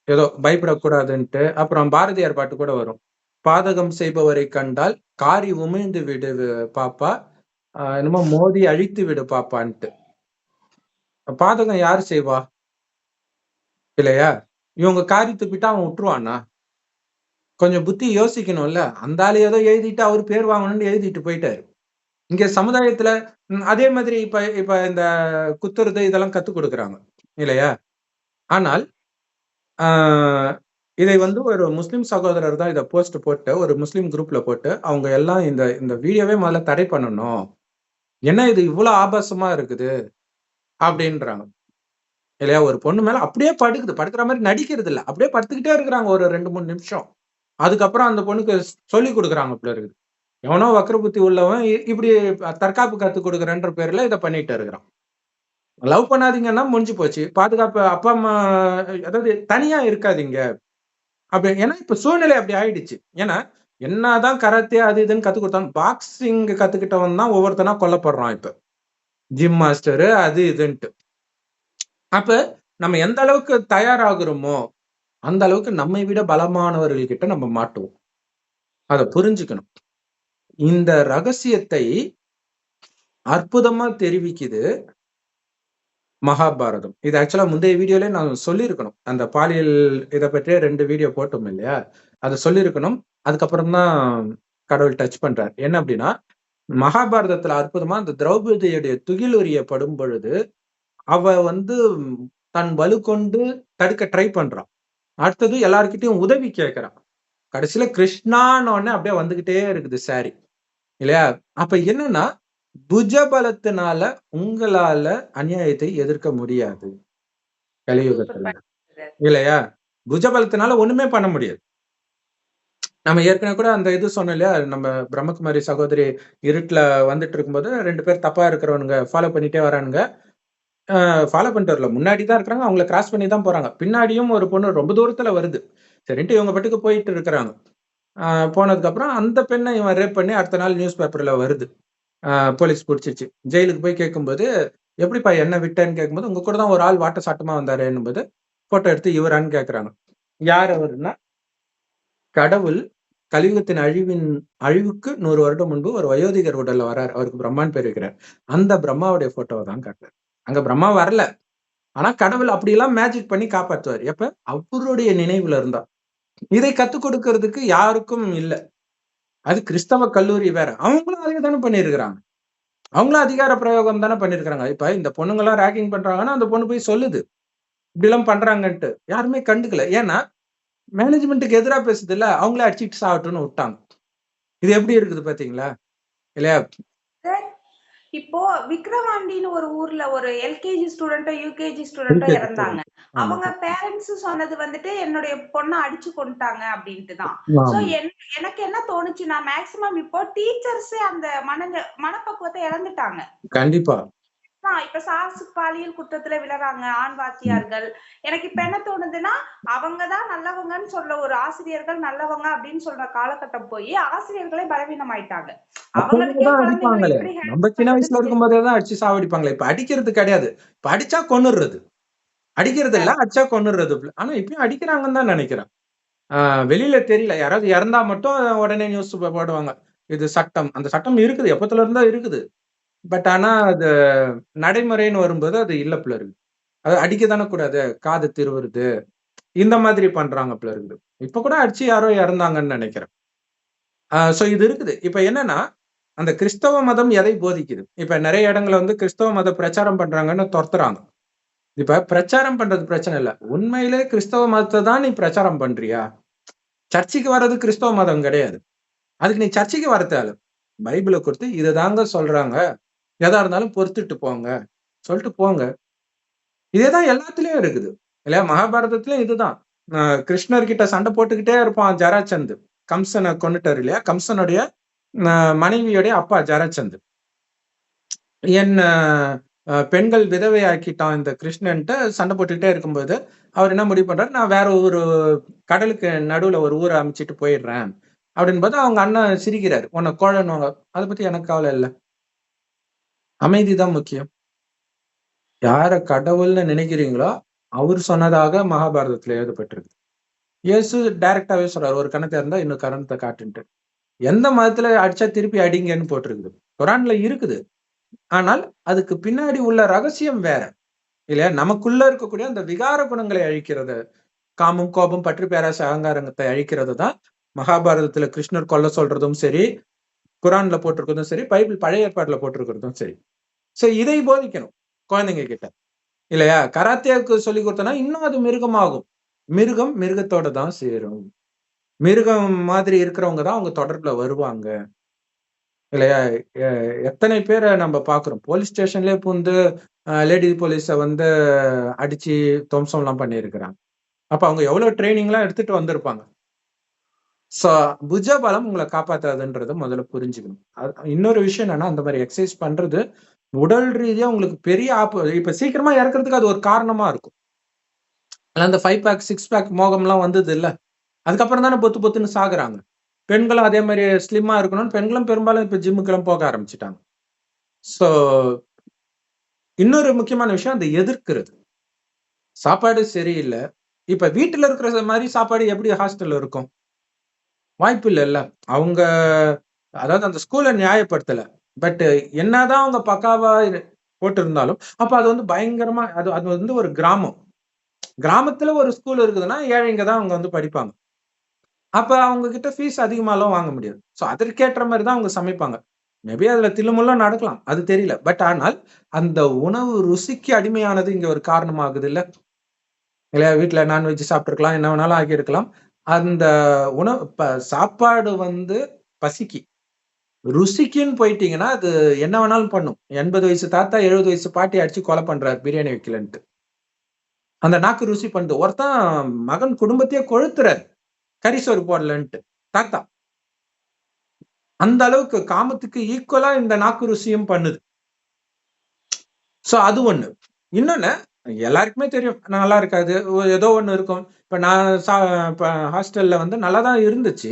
ஏதோ பயப்படக்கூடாதுன்ட்டு. அப்புறம் பாரதியார் பாட்டு கூட வரும், பாதகம் செய்பவரை கண்டால் காரி உமிழ்ந்து விடு பாப்பா, என்னமோ மோதி அழித்து விடு பாப்பான்ட்டு. பாதகம் யாரு செய்வா இல்லையா? இவங்க காரி துப்பிட்டா அவன் விட்டுருவானா? கொஞ்சம் புத்தி யோசிக்கணும்ல. அந்த ஆளு ஏதோ எழுதிட்டு அவர் பேர் வாங்கணும்னு எழுதிட்டு போயிட்டாரு. இங்க சமுதாயத்துல அதே மாதிரி இப்ப இப்ப இந்த குத்துறது இதெல்லாம் கத்துக் கொடுக்குறாங்க இல்லையா? ஆனால் இதை வந்து ஒரு முஸ்லிம் சகோதரர் தான் இதை போஸ்ட் போட்டு ஒரு முஸ்லிம் குரூப்ல போட்டு அவங்க எல்லாம் இந்த இந்த வீடியோவே முதல்ல தடை பண்ணணும், என்ன இது இவ்வளவு ஆபாசமா இருக்குது அப்படின்றாங்க இல்லையா? ஒரு பொண்ணு மேல அப்படியே படுக்கிற மாதிரி நடிக்கிறது இல்ல, அப்படியே படுத்துக்கிட்டே இருக்கிறாங்க ஒரு 2-3 நிமிஷம். அதுக்கப்புறம் அந்த பொண்ணுக்கு சொல்லி கொடுக்குறாங்க போல இருக்குது. எவனோ வக்ர புத்தி உள்ளவன் இப்படி தற்காப்பு கத்து கொடுக்குறன்ற பேர்ல இதை பண்ணிட்டு இருக்கிறான். லவ் பண்ணாதீங்கன்னா முடிஞ்சு போச்சு, பாதுகாப்பு அப்பா அம்மா அதாவது தனியா இருக்காதீங்க அப்படி. ஏன்னா இப்ப சூழ்நிலை அப்படி ஆயிடுச்சு. ஏன்னா என்னதான் கராத்தே அது இதுன்னு கத்து கொடுத்தாலும் பாக்ஸிங் கத்துக்கிட்டவன் தான் ஒவ்வொருத்தனா கொல்லப்படுறான் இப்ப, ஜிம் மாஸ்டரு அது இதுன்ட்டு. அப்ப நம்ம எந்த அளவுக்கு தயாராகிறோமோ அந்த அளவுக்கு நம்மை விட பலமானவர்கள் கிட்ட நம்ம மாட்டுவோம். அதை புரிஞ்சுக்கணும். இந்த ரகசியத்தை அற்புதமா தெரிவிக்குது மகாபாரதம். இது ஆக்சுவலா முந்தைய வீடியோல நான் சொல்லியிருக்கணும், அந்த பாலியல் இதை பற்றிய 2 வீடியோ போட்டோம் இல்லையா? அதை சொல்லியிருக்கணும். அதுக்கப்புறம் தான் கடவுள் டச் பண்றார். என்ன அப்படின்னா, மகாபாரதத்துல அற்புதமா அந்த திரௌபதியுடைய துகில் உரியப்படும் பொழுது அவ வந்து தன் வலு கொண்டு தடுக்க ட்ரை பண்றான். அடுத்தது எல்லார்கிட்டையும் உதவி கேட்கிறான். கடைசியில கிருஷ்ணான்னு உடனே அப்படியே வந்துகிட்டே இருக்குது சாரி இல்லையா? அப்ப என்னன்னா, புஜபலத்தினால உங்களால அநியாயத்தை எதிர்க்க முடியாது கலியுகத்துல இல்லையா? புஜபலத்தினால ஒண்ணுமே பண்ண முடியாது. நம்ம ஏற்கனவே கூட அந்த இது சொன்னோம் இல்லையா, நம்ம பிரம்மகுமாரி சகோதரி இருட்டுல வந்துட்டு இருக்கும்போது 2 பேர் தப்பா இருக்கிறவனுங்க ஃபாலோ பண்ணிட்டே வரானுங்க. ஃபாலோ பண்ணிட்டு வரல, முன்னாடி தான் இருக்கிறாங்க, அவங்கள கிராஸ் பண்ணி தான் போறாங்க. பின்னாடியும் ஒரு பொண்ணு ரொம்ப தூரத்துல வருது. சரின்ட்டு இவங்க பாட்டுக்கு போயிட்டு இருக்கிறாங்க. போனதுக்கு அப்புறம் அந்த பெண்ணை இவன் ரேப் பண்ணி அடுத்த நாள் நியூஸ் பேப்பர்ல வருது. போலீஸ் பிடிச்சிச்சு. ஜெயிலுக்கு போய் கேட்கும்போது, எப்படிப்பா என்ன விட்டேன்னு கேட்கும்போது, உங்க கூட தான் ஒரு ஆள் வாட்ட சாட்டமா வந்தாரு என்னும்போது, போட்டோ எடுத்து இவரான்னு கேட்கறாங்க. யார் அவருன்னா, கடவுள் கலியுகத்தின் அழிவுக்கு 100 வருடம் முன்பு ஒரு வயோதிகர் உடல்ல வராரு. அவருக்கு பிரம்மான்னு பேர் வைக்கிறார். அந்த பிரம்மாவுடைய போட்டோவை தான் காட்டுறாரு. அங்க பிரம்மா வரல, ஆனா கடவுள் அப்படியெல்லாம் மேஜிக் பண்ணி காப்பாற்றுவார். எப்ப அவருடைய நினைவுல இருந்தா. இதை கத்துக் கொடுக்கறதுக்கு யாருக்கும் இல்ல. அது கிறிஸ்தவ கல்லூரி வேற, அவங்களும் அதே தானே பண்ணிருக்கிறாங்க. அவங்களும் அதிகார பிரயோகம் தானே பண்ணிருக்காங்க. இப்ப இந்த பொண்ணுங்கெல்லாம் ரேக்கிங் பண்றாங்கன்னா அந்த பொண்ணு போய் சொல்லுது இப்படி எல்லாம் பண்றாங்கன்ட்டு. யாருமே கண்டுக்கல. ஏன்னா மேனேஜ்மெண்ட்டுக்கு எதிரா பேசுது இல்ல, அவங்களே அடிச்சுட்டு சாகட்டும்னு விட்டாங்க. இது எப்படி இருக்குது பாத்தீங்களா இல்லையா? சார், இப்போ விக்ரவாண்டின்னு ஒரு ஊர்ல ஒரு எல்கேஜி ஸ்டூடெண்ட்டோ, யூகேஜி ஸ்டூடெண்ட்டோ இறந்தாங்க. ஆமா அவங்க பேரண்ட்ஸ் சொன்னது வந்துட்டு, என்னுடைய பொண்ண அடிச்சு கொன்னுட்டாங்க அப்படின்ட்டு தான். சோ ஆமா. எனக்கு என்ன தோணுச்சுன்னா, மேக்ஸிமம் இப்போ டீச்சர்ஸே அந்த மனப்பக்குவத்த இழந்துட்டாங்க. கண்டிப்பா. இப்ப சார்ஸுக்கு பாலியல் குற்றத்துல விழறாங்க ஆண் வாத்தியார்கள். எனக்கு இப்ப என்ன தோணுதுன்னா, அவங்க தான் நல்லவங்கன்னு சொல்ற ஒரு ஆசிரியர்கள் நல்லவங்க அப்படின்னு சொல்ற காலகட்டம் போயி, ஆசிரியர்களே பலவீனமாயிட்டாங்க. அப்பவும் அவங்களுக்கே தான் குழந்தைங்கள அடிப்பாங்களே. எப்படி நம்ம ஹேண்டில் சின்ன வயசுல பண்றதுன்னு இருக்கும்போதே தான் அடிச்சு சாவடிப்பாங்களே. இப்ப அடிக்கிறது கிடையாது. இப்ப அடிச்சா கொன்னுடுறது. அடிக்கிறது இல்ல, அடிச்சா கொன்னுடுறது. ஆனா இப்பயும் அடிக்கிறாங்கன்னு தான் நினைக்கிறேன். வெளியில தெரியல. யாராவது இறந்தா மட்டும் உடனே நியூஸ் போடுவாங்க. இது சட்டம். அந்த சட்டம் இருக்குது. எப்பத்துல இருந்தோ இருக்குது. பட் ஆனா அது நடைமுறைன்னு வரும்போது அது இல்ல போல இருக்கு. அது அடிக்க தானே கூடாது. காது திருவுறது. இந்த மாதிரி பண்றாங்க போல இருக்குது. இப்ப கூட அடிச்சு யாரோ இறந்தாங்கன்னு நினைக்கிறேன். சோ இது இருக்குது. இப்ப என்னன்னா, அந்த கிறிஸ்தவ மதம் எதை போதிக்குது? இப்ப நெறைய இடங்கள்ல வந்து கிறிஸ்தவ மத பிரச்சாரம் பண்றாங்கன்னு தொரத்துறாங்க. இப்ப பிரச்சாரம் பண்றது பிரச்சனை இல்ல. உண்மையிலே கிறிஸ்தவ மதத்த தான் நீ பிரச்சாரம் பண்றியா? சர்ச்சுக்கு வர்றது கிறிஸ்தவ மதம் கிடையாது. அதுக்கு நீ சர்ச்சுக்கு வர தேவல்ல. பைபிள குறித்து இதுதாங்க சொல்றாங்க. எதா இருந்தாலும் பொறுத்துட்டு போங்க. சொல்ட்டு போங்க. இதே தான் எல்லாத்துலயும் இருக்குது. இல்லையா? மகாபாரதத்திலயும் இதுதான். அ கிருஷ்ணர் கிட்ட சண்டை போட்டுக்கிட்டே இருப்பான் ஜராசந்து. கம்சன கொன்னுட்டாரு இல்லையா? கம்சனுடைய அ மனைவியுடைய அப்பா ஜராசந்து. என் பெண்கள் விதவை ஆக்கிட்டான் இந்த கிருஷ்ணன்ட்டு சண்டை போட்டுக்கிட்டே இருக்கும்போது, அவர் என்ன முடிவு பண்றாரு, நான் வேற ஒரு கடலுக்கு நடுவுல ஒரு ஊர அமைச்சுட்டு போயிடுறேன். அப்படின்போது அவங்க அண்ணன் சிரிக்கிறாரு. உன்ன கோழன்னுவாங்க. அத பத்தி எனக்கு கவலை இல்ல. அமைதி தான் முக்கியம். யார கடவுள்னு நினைக்கிறீங்களோ, அவர் சொன்னதாக மகாபாரதத்துல எழுதப்பட்டிருக்கு. இயேசு டைரக்ட்டாவே சொல்றாரு. ஒரு கண்ண திறந்தா இன்னொரு கரணத்த காட்டுன்ட்டு. எந்த மதத்துல அடிச்சா திருப்பி அடிங்கன்னு போட்டிருக்குது. குரான்ல இருக்குது. ஆனால் அதுக்கு பின்னாடி உள்ள ரகசியம் வேற. இல்லையா? நமக்குள்ள இருக்கக்கூடிய அந்த விகார குணங்களை அழிக்கிறது. காமம், கோபம், பற்று, பேராசை, அகங்காரத்தை அழிக்கிறது தான் மகாபாரதத்துல கிருஷ்ணர் கொல்ல சொல்றதும் சரி, குரான்ல போட்டிருக்கிறதும் சரி, பைபிள் பழைய ஏற்பாட்டுல போட்டிருக்கிறதும் சரி. சோ இதை போதிக்கணும் குழந்தைங்க கிட்ட. இல்லையா? கராத்தேக்கு சொல்லிக் குடுத்தோம்னா, இன்னும் அது மிருகமாகும். மிருகம் மிருகத்தோட தான் சேரும். மிருகம் மாதிரி இருக்கிறவங்க தான் அவங்க தொடர்புல வருவாங்க. இல்லையா? எ எத்தனை பேர நம்ம பார்க்கிறோம். போலீஸ் ஸ்டேஷன்லயே புகுந்து லேடி போலீஸ வந்து அடிச்சு துவம்சம்லாம் பண்ணியிருக்கிறாங்க. அப்ப அவங்க எவ்வளவு ட்ரெய்னிங்லாம் எடுத்துட்டு வந்திருப்பாங்க. சோ புஜபலம் உங்கள காப்பாத்தாதுன்றத முதல்ல புரிஞ்சுக்கணும். இன்னொரு விஷயம் என்னன்னா, அந்த மாரி எக்சர்சைஸ் பண்றது உடல் ரீதியா உங்களுக்கு பெரிய இப்ப சீக்கிரமா இறக்கறதுக்கு அது ஒரு காரணமா இருக்கும். அந்த 5 பேக், 6 பேக் மோகம்லாம் வந்ததுல்ல. அதுக்கப்புறம் தானே பொத்து பொத்துன்னு சாகுறாங்க. பெண்களும் அதே மாரி ஸ்லிம்மா இருக்கணும்னு பெண்களும் பெரும்பாலும் இப்ப ஜிம்முக்கெல்லாம் போக ஆரம்பிச்சுட்டாங்க. சோ இன்னொரு முக்கியமான விஷயம் அந்த எதிர்க்கிறது. சாப்பாடு சரியில்ல. இப்ப வீட்டுல இருக்கிற மாரி சாப்பாடு எப்படி ஹாஸ்டல்ல இருக்கும்? வாய்ப்பு இல்லல்ல. அவங்க அதாவது அந்த ஸ்கூல நியாயப்படுத்தல. பட் என்னதான் அவங்க பக்காவா போட்டிருந்தாலும், அப்ப அது வந்து பயங்கரமா அது அது வந்து ஒரு கிராமம். கிராமத்துல ஒரு ஸ்கூல் இருக்குதுன்னா, ஏழைங்க தான் அங்க வந்து படிப்பாங்க. அப்ப அவங்க கிட்ட ஃபீஸ் அதிகமாலாம் வாங்க முடியாது. சோ அதற்கேற்ற மாரி தான் அவங்க சமைப்பாங்க. மேபி அதுல தில்லுமுல்லும் நடக்கலாம். அது தெரியல. பட் ஆனால் அந்த உணவு ருசிக்கு அடிமையானது இங்க ஒரு காரணமாகுதுல்ல. இல்லையா? வீட்ல நான்வெஜ் சாப்பிட்டுருக்கலாம். என்ன வேணாலும் ஆகியிருக்கலாம். அந்த சாப்பாடு வந்து பசிக்கு. ருசிக்குன்னு போயிட்டீங்கன்னா, அது என்ன வேணாலும் பண்ணும். 80 வயசு தாத்தா, 70 வயசு பாட்டி அடிச்சு கொலை பண்றாரு பிரியாணி வைக்கலன்ட்டு. அந்த நாக்கு ருசி பண்ணுது. ஒருத்தன் மகன் குடும்பத்தையே கொழுத்துறாரு. கறி சோறு போடலன்ட்டு. தாத்தா. அந்த அளவுக்கு காமத்துக்கு ஈக்குவலா இந்த நாக்கு ருசியும் பண்ணுது. சோ அது ஒண்ணு. இன்னொன்னு எல்லாருக்குமே தெரியும். நல்லா இருக்காது. ஏதோ ஒண்ணு இருக்கும். இப்ப நான் இப்ப ஹாஸ்டல்ல வந்து நல்லா தான் இருந்துச்சு.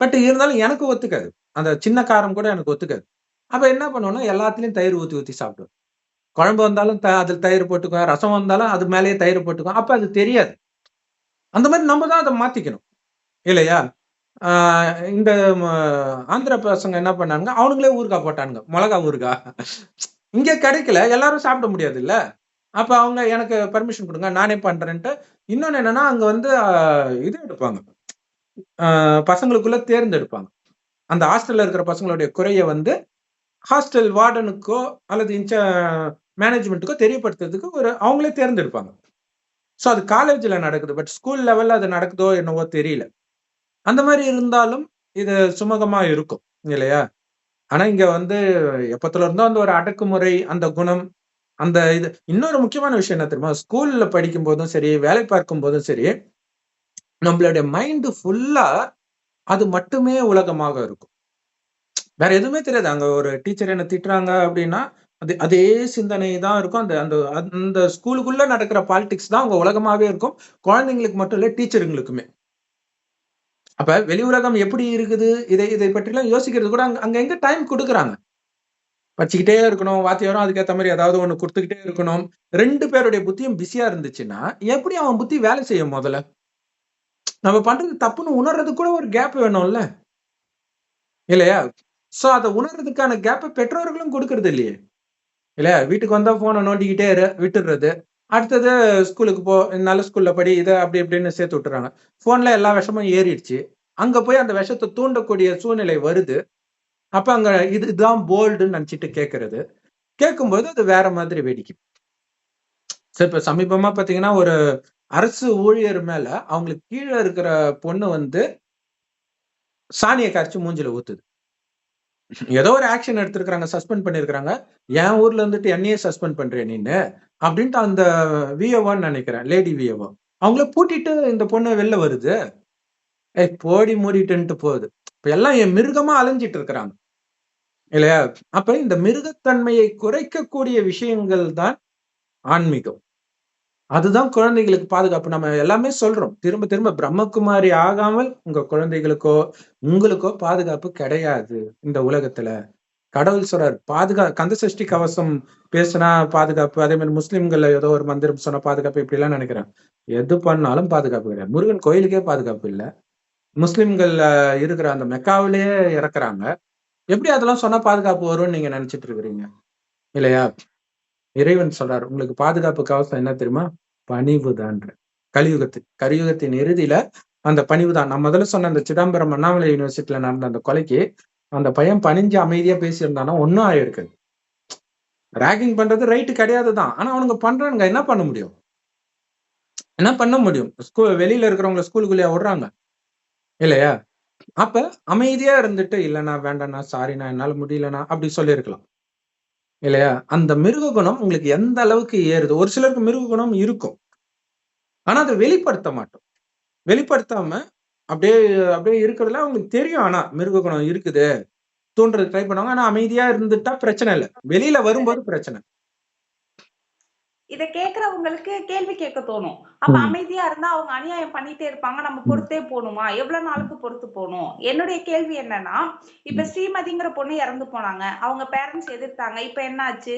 பட் இருந்தாலும் எனக்கு ஒத்துக்காது. அந்த சின்ன காரம் கூட எனக்கு ஒத்துக்காது. அப்ப என்ன பண்ணுவேன்னா, எல்லாத்துலயும் தயிர் ஊத்தி ஊத்தி சாப்பிடுவேன். குழம்பு வந்தாலும் அதுல தயிர் போட்டுக்குவேன். ரசம் வந்தாலும் அது மேலயே தயிர் போட்டுக்குவேன். அப்ப அது தெரியாது. அந்த மாரி நம்ம தான் அத மாத்திக்கணும். இல்லையா? ஆ இந்த ம ஆந்திரா பசங்க என்ன பண்ணானுங்க, அவனுங்களே ஊறுகாய் போட்டானுங்க. மொளகா ஊறுகாய். இங்க கிடைக்கல. எல்லாரும் சாப்பிட முடியாதுல்ல. அப்ப அவங்க எனக்கு பெர்மிஷன் குடுங்க. நானே பண்றேன்ட்டு. இன்னொன்னு என்னன்னா, அங்க வந்து இது எடுப்பாங்க. பசங்களுக்குள்ள தேர்ந்தெடுப்பாங்க. அந்த ஹாஸ்டல்ல இருக்கிற பசங்களுடைய குறைய வந்து ஹாஸ்டல் வார்டனுக்கோ அல்லது மேனேஜ்மெண்ட்டுக்கோ தெரியப்படுத்துறதுக்கு அவங்களே தேர்ந்தெடுப்பாங்க. ஸோ அது காலேஜ்ல நடக்குது. பட் ஸ்கூல் லெவல்ல அது நடக்குதோ என்னவோ தெரியல. அந்த மாதிரி இருந்தாலும் இது சுமூகமா இருக்கும் இல்லையா? ஆனா இங்க எப்பத்துல இருந்தோ அந்த ஒரு அடக்குமுறை, அந்த குணம், அந்த இது இன்னொரு முக்கியமான விஷயம் என்ன தெரியுமா? ஸ்கூல்ல படிக்கும் போதும் சரி, வேலை பார்க்கும் போதும் சரி, நம்மளுடைய மைண்ட் ஃபுல்லா அது மட்டுமே உலகமாக இருக்கும். வேற எதுவுமே தெரியாது. அங்க ஒரு டீச்சர் என்ன திட்டுறாங்க அப்படின்னா, அதே சிந்தனை தான் இருக்கும். அந்த அந்த அந்த ஸ்கூலுக்குள்ள நடக்கிற பாலிடிக்ஸ் தான் உங்க உலகமாவே இருக்கும். குழந்தைங்களுக்கு மட்டும் இல்ல, டீச்சருங்களுக்குமே. அப்ப வெளி உலகம் எப்படி இருக்குது? இதை பற்றிலாம் யோசிக்கிறது கூட அங்க அங்க எங்க டைம் குடுக்குறாங்க? படிச்சுக்கிட்டே இருக்கணும். வாத்தியாரும் அதுக்கேத்த மாரி ஏதாவது ஒண்ணு குடுத்துக்கிட்டே இருக்கணும். 2 பேருடைய புத்தியும் பிஸியா இருந்துச்சுன்னா, எப்படி அவன் புத்தி வேலை செய்யும் முதல்ல? நம்ம பண்றது தப்புன்னு உணர்றதுக்கு கூட ஒரு கேப் வேணும்ல? இல்லையா? சோ அத உணர்றதுக்கான கேப்ப பெற்றோர்களும் குடுக்கறது இல்லையே! இல்லையா? வீட்டுக்கு வந்தா ஃபோன நோண்டிக்கிட்டே விட்டுர்றது. அடுத்தது ஸ்கூலுக்கு போ, நல்ல ஸ்கூல்ல படி, இத அப்படி இப்படின்னு சேர்த்து விட்டுர்றாங்க. ஃபோன்ல எல்லா விஷமும் ஏறிடுச்சு. அங்க போய் அந்த விஷத்த தூண்டக்கூடிய சூழ்நிலை வருது. அப்ப அங்க இதுதான் போல்டுன்னு நெனச்சுட்டு கேட்கறது. கேட்கும்போது அது வேற மாதிரி வெடிக்குது. இப்ப சமீபமா பார்த்தீங்கன்னா, ஒரு அரசு ஊழியர் மேல அவங்களுக்கு கீழ இருக்கிற பொண்ணு சாணிய கரைச்சு மூஞ்சில ஊத்துது. ஏதோ ஒரு ஆக்ஷன் எடுத்திருக்காங்க. சஸ்பெண்ட் பண்ணியிருக்காங்க. என் ஊர்ல இருந்துட்டு என்னையே சஸ்பெண்ட் பண்றியா நீனு? அப்படின்ட்டு அந்த விஏஓன்னு நெனைக்கிறேன். Lady VAO. அவங்கள பூட்டிட்டு இந்த பொண்ணு வெளில வருது. ஏய் போடி மூடிட்டுன்ட்டு போகுது. இப்ப எல்லாம் மிருகமா அலைஞ்சிட்டு இருக்கிறாங்க. இல்லையா? அப்ப இந்த மிருகத்தன்மையை குறைக்கக்கூடிய விஷயங்கள் தான் ஆன்மீகம். அதுதான் குழந்தைகளுக்கு பாதுகாப்பு. நம்ம எல்லாமே சொல்றோம். திரும்ப திரும்ப பிரம்மகுமாரி ஆகாமல் உங்க குழந்தைகளுக்கோ, உங்களுக்கோ பாதுகாப்பு கிடையாது இந்த உலகத்துல. கடவுள் சொல்றார், கந்த சஷ்டி கவசம் பேசுனா பாதுகாப்பு. அதே மாரி முஸ்லிம்கள்ல ஏதோ ஒரு மந்திரம் சொன்னா பாதுகாப்பு, இப்படிலாம் நினைக்கிறேன். எது பண்ணாலும் பாதுகாப்பு கிடையாது. முருகன் கோயிலுக்கே பாதுகாப்பு இல்ல. முஸ்லிம்கள்ல இருக்கிற அந்த மெக்காவிலேயே இறக்குறாங்க. எப்படி அதெல்லாம் சொன்னா பாதுகாப்பு வரும்னு நீங்க நினைச்சிட்டு இருக்கிறீங்க? இல்லையா? இறைவன் சொல்றார், உங்களுக்கு பாதுகாப்பு கவசம் என்ன தெரியுமா? பணிவுதான்ற. கலியுகத்தின் இறுதியில அந்த பணிவுதான். நான் முதல்ல சொன்ன அந்த சிதம்பரம் அண்ணாமலை யூனிவர்சிட்டில நடந்த அந்த கொலைக்கு, அந்த பையன் பணிஞ்சு அமைதியா பேசியிருந்தானா ஒண்ணும் ஆயிருக்காது. ராகிங் பண்றது ரைட் கிடையாது தான். ஆனா அவனுங்க பண்றானுங்க. என்ன பண்ண முடியும்? என்ன பண்ண முடியும்? வெளியில இருக்கிறவங்கள ஸ்கூலுக்குள்ளயா விடுறாங்க? இல்லையா? அப்ப அமைதியா இருந்துட்டு, இல்லண்ணா, வேண்டாண்ணா, சாரிண்ணா, என்னால முடியலண்ணா, அப்படி சொல்லியிருக்கலாம். இல்லையா? அந்த மிருக குணம் உங்களுக்கு எந்த அளவுக்கு ஏறுது? ஒரு சிலருக்கு மிருக குணம் இருக்கும். ஆனா அத வெளிப்படுத்த மாட்டோம். வெளிப்படுத்தாம அப்படியே அப்படியே இருக்கிறதுல அவங்களுக்கு தெரியும். ஆனா மிருக குணம் இருக்குது. தூண்டுறதுக்கு ட்ரை பண்ணுவாங்க. ஆனா அமைதியா இருந்துட்டா பிரச்சனை இல்ல. வெளியில வரும்போது பிரச்சனை. இத கேட்கிறவங்களுக்கு கேள்வி கேட்க தோணும். அப்ப ம். அமைதியா இருந்தா அவங்க அநியாயம் பண்ணிட்டே இருப்பாங்க. நம்ம ம். பொறுத்தே போணுமா? எவ்வளவு நாளுக்கு பொறுத்து போணும்? என்னுடைய கேள்வி என்னன்னா, இப்ப ம். ஸ்ரீமதிங்கிற பொண்ணு இறந்து போனாங்க. அவங்க பேரண்ட்ஸ் எதிர்த்தாங்க. இப்ப என்ன ஆச்சு?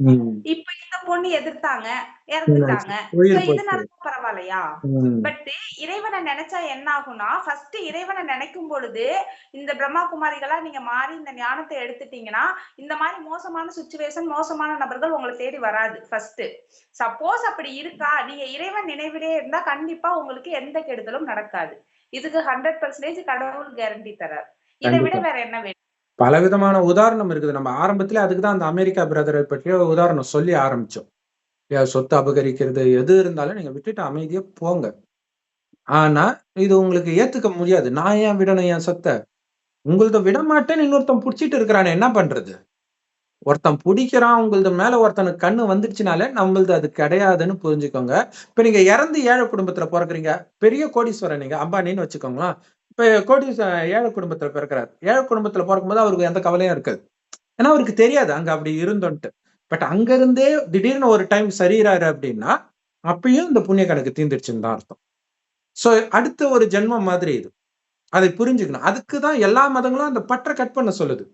ம். இப்ப இந்த பொண்ணு எதிர்த்தாங்க, என்னாச்சு? இறந்துட்டாங்க. சோ உயிர் இது போச்சு. நடந்தா பரவாயில்லையா? ம். பட் இறைவன நெனச்சா என்ன ஆகும்னா, ஃபர்ஸ்ட் இறைவன நெனைக்கும் பொழுது, இந்த பிரம்மா குமாரிகளா நீங்க மாறி இந்த ஞானத்த எடுத்துட்டீங்கன்னா, இந்த மாரி மோசமான சிச்சுவேஷன், மோசமான நபர்கள் உங்கள தேடி வராது ஃபர்ஸ்ட். சப்போஸ் அப்படி இருக்கா, நீங்க இறைவன் நினைவிலே இருந்தா கண்டிப்பா உங்களுக்கு எந்த கெடுதலும் நடக்காது. இதுக்கு 100% கடவுள் கேரண்டி தரார். இத விட கண்டிப்பா. வேற என்ன வேணும்? பலவிதமான உதாரணம் இருக்குது. நம்ம ஆரம்பத்திலே அதுக்கு தான் அந்த அமெரிக்கா பிரதரை பற்றிய உதாரணம் சொல்லி ஆரம்பிச்சோம். சொத்து அபகரிக்கிறது எது இருந்தாலும் நீங்க விட்டுட்டு அமைதியா போங்க. ஆனா, இது உங்களுக்கு ஏத்துக்க முடியாது. நான் ஏன் விடணும் என் சொத்த? உங்களத விடமாட்டேன்னு இன்னொருத்தன் புடிச்சிட்டு இருக்கிறானே என்ன பண்றது? ஒருத்தன் புடிக்கிறான், உங்களது மேல ஒருத்தனுக்கு கண்ணு வந்துருச்சுனாலே, நம்மளது அது கிடையாதுன்னு புரிஞ்சுக்கோங்க. இப்ப நீங்க இறந்து ஏழை குடும்பத்துல பொறக்குறீங்க. பெரிய கோடீஸ்வரன் நீங்க, அம்பானின்னு வச்சுக்கோங்களேன். இப்ப ஏழை குடும்பத்துல பிறக்குறாரு. ஏழை குடும்பத்துல பொறக்கும்போது அவருக்கு எந்த கவலையும் இருக்காது. ஏன்னா அவருக்கு தெரியாது அங்க அப்படி இருந்தோன்ட்டு. பட் அங்க இருந்தே திடீர்னு ஒரு டைம் சரியிறாரு அப்படின்னா, அப்பயும் இந்த புண்ணிய கணக்கு தீர்ந்துருச்சுன்னு தான் அர்த்தம். சோ அடுத்த ஒரு ஜென்மம் மாதிரி இது. அதை புரிஞ்சுக்கணும். அதுக்கு தான் எல்லா மதங்களும் அந்த பற்ற கட் பண்ண சொல்லுது.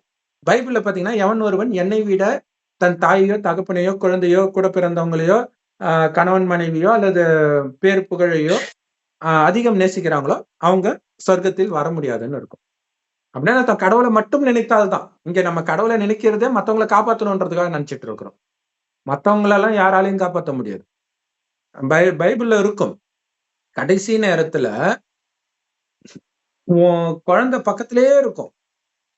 பைபிள்ல பார்த்தீங்கன்னா, எவன் ஒருவன் என்னை விட தன் தாயையோ, தகப்பனையோ, குழந்தையோ, கூட பிறந்தவங்களையோ, கணவன் மனைவியோ அல்லது பேர் புகழையோ அதிகம் நேசிக்கிறாங்களோ, அவங்க சொர்க்கத்தில் வர முடியாதுன்னு இருக்கும். அப்படின்னா அர்த்தம் கடவுள மட்டும் நினைத்தால் தான். இங்க நம்ம கடவுள நினைக்கிறதே மத்தவங்கள காப்பாத்தணுன்றதுக்காக நினைச்சுட்டு இருக்கிறோம். மத்தவங்களெல்லாம் யாராலயும் காப்பாத்த முடியாது. பைபிள்ல இருக்கும். கடைசி நேரத்துல உன் குழந்தை பக்கத்திலேயே இருக்கும்.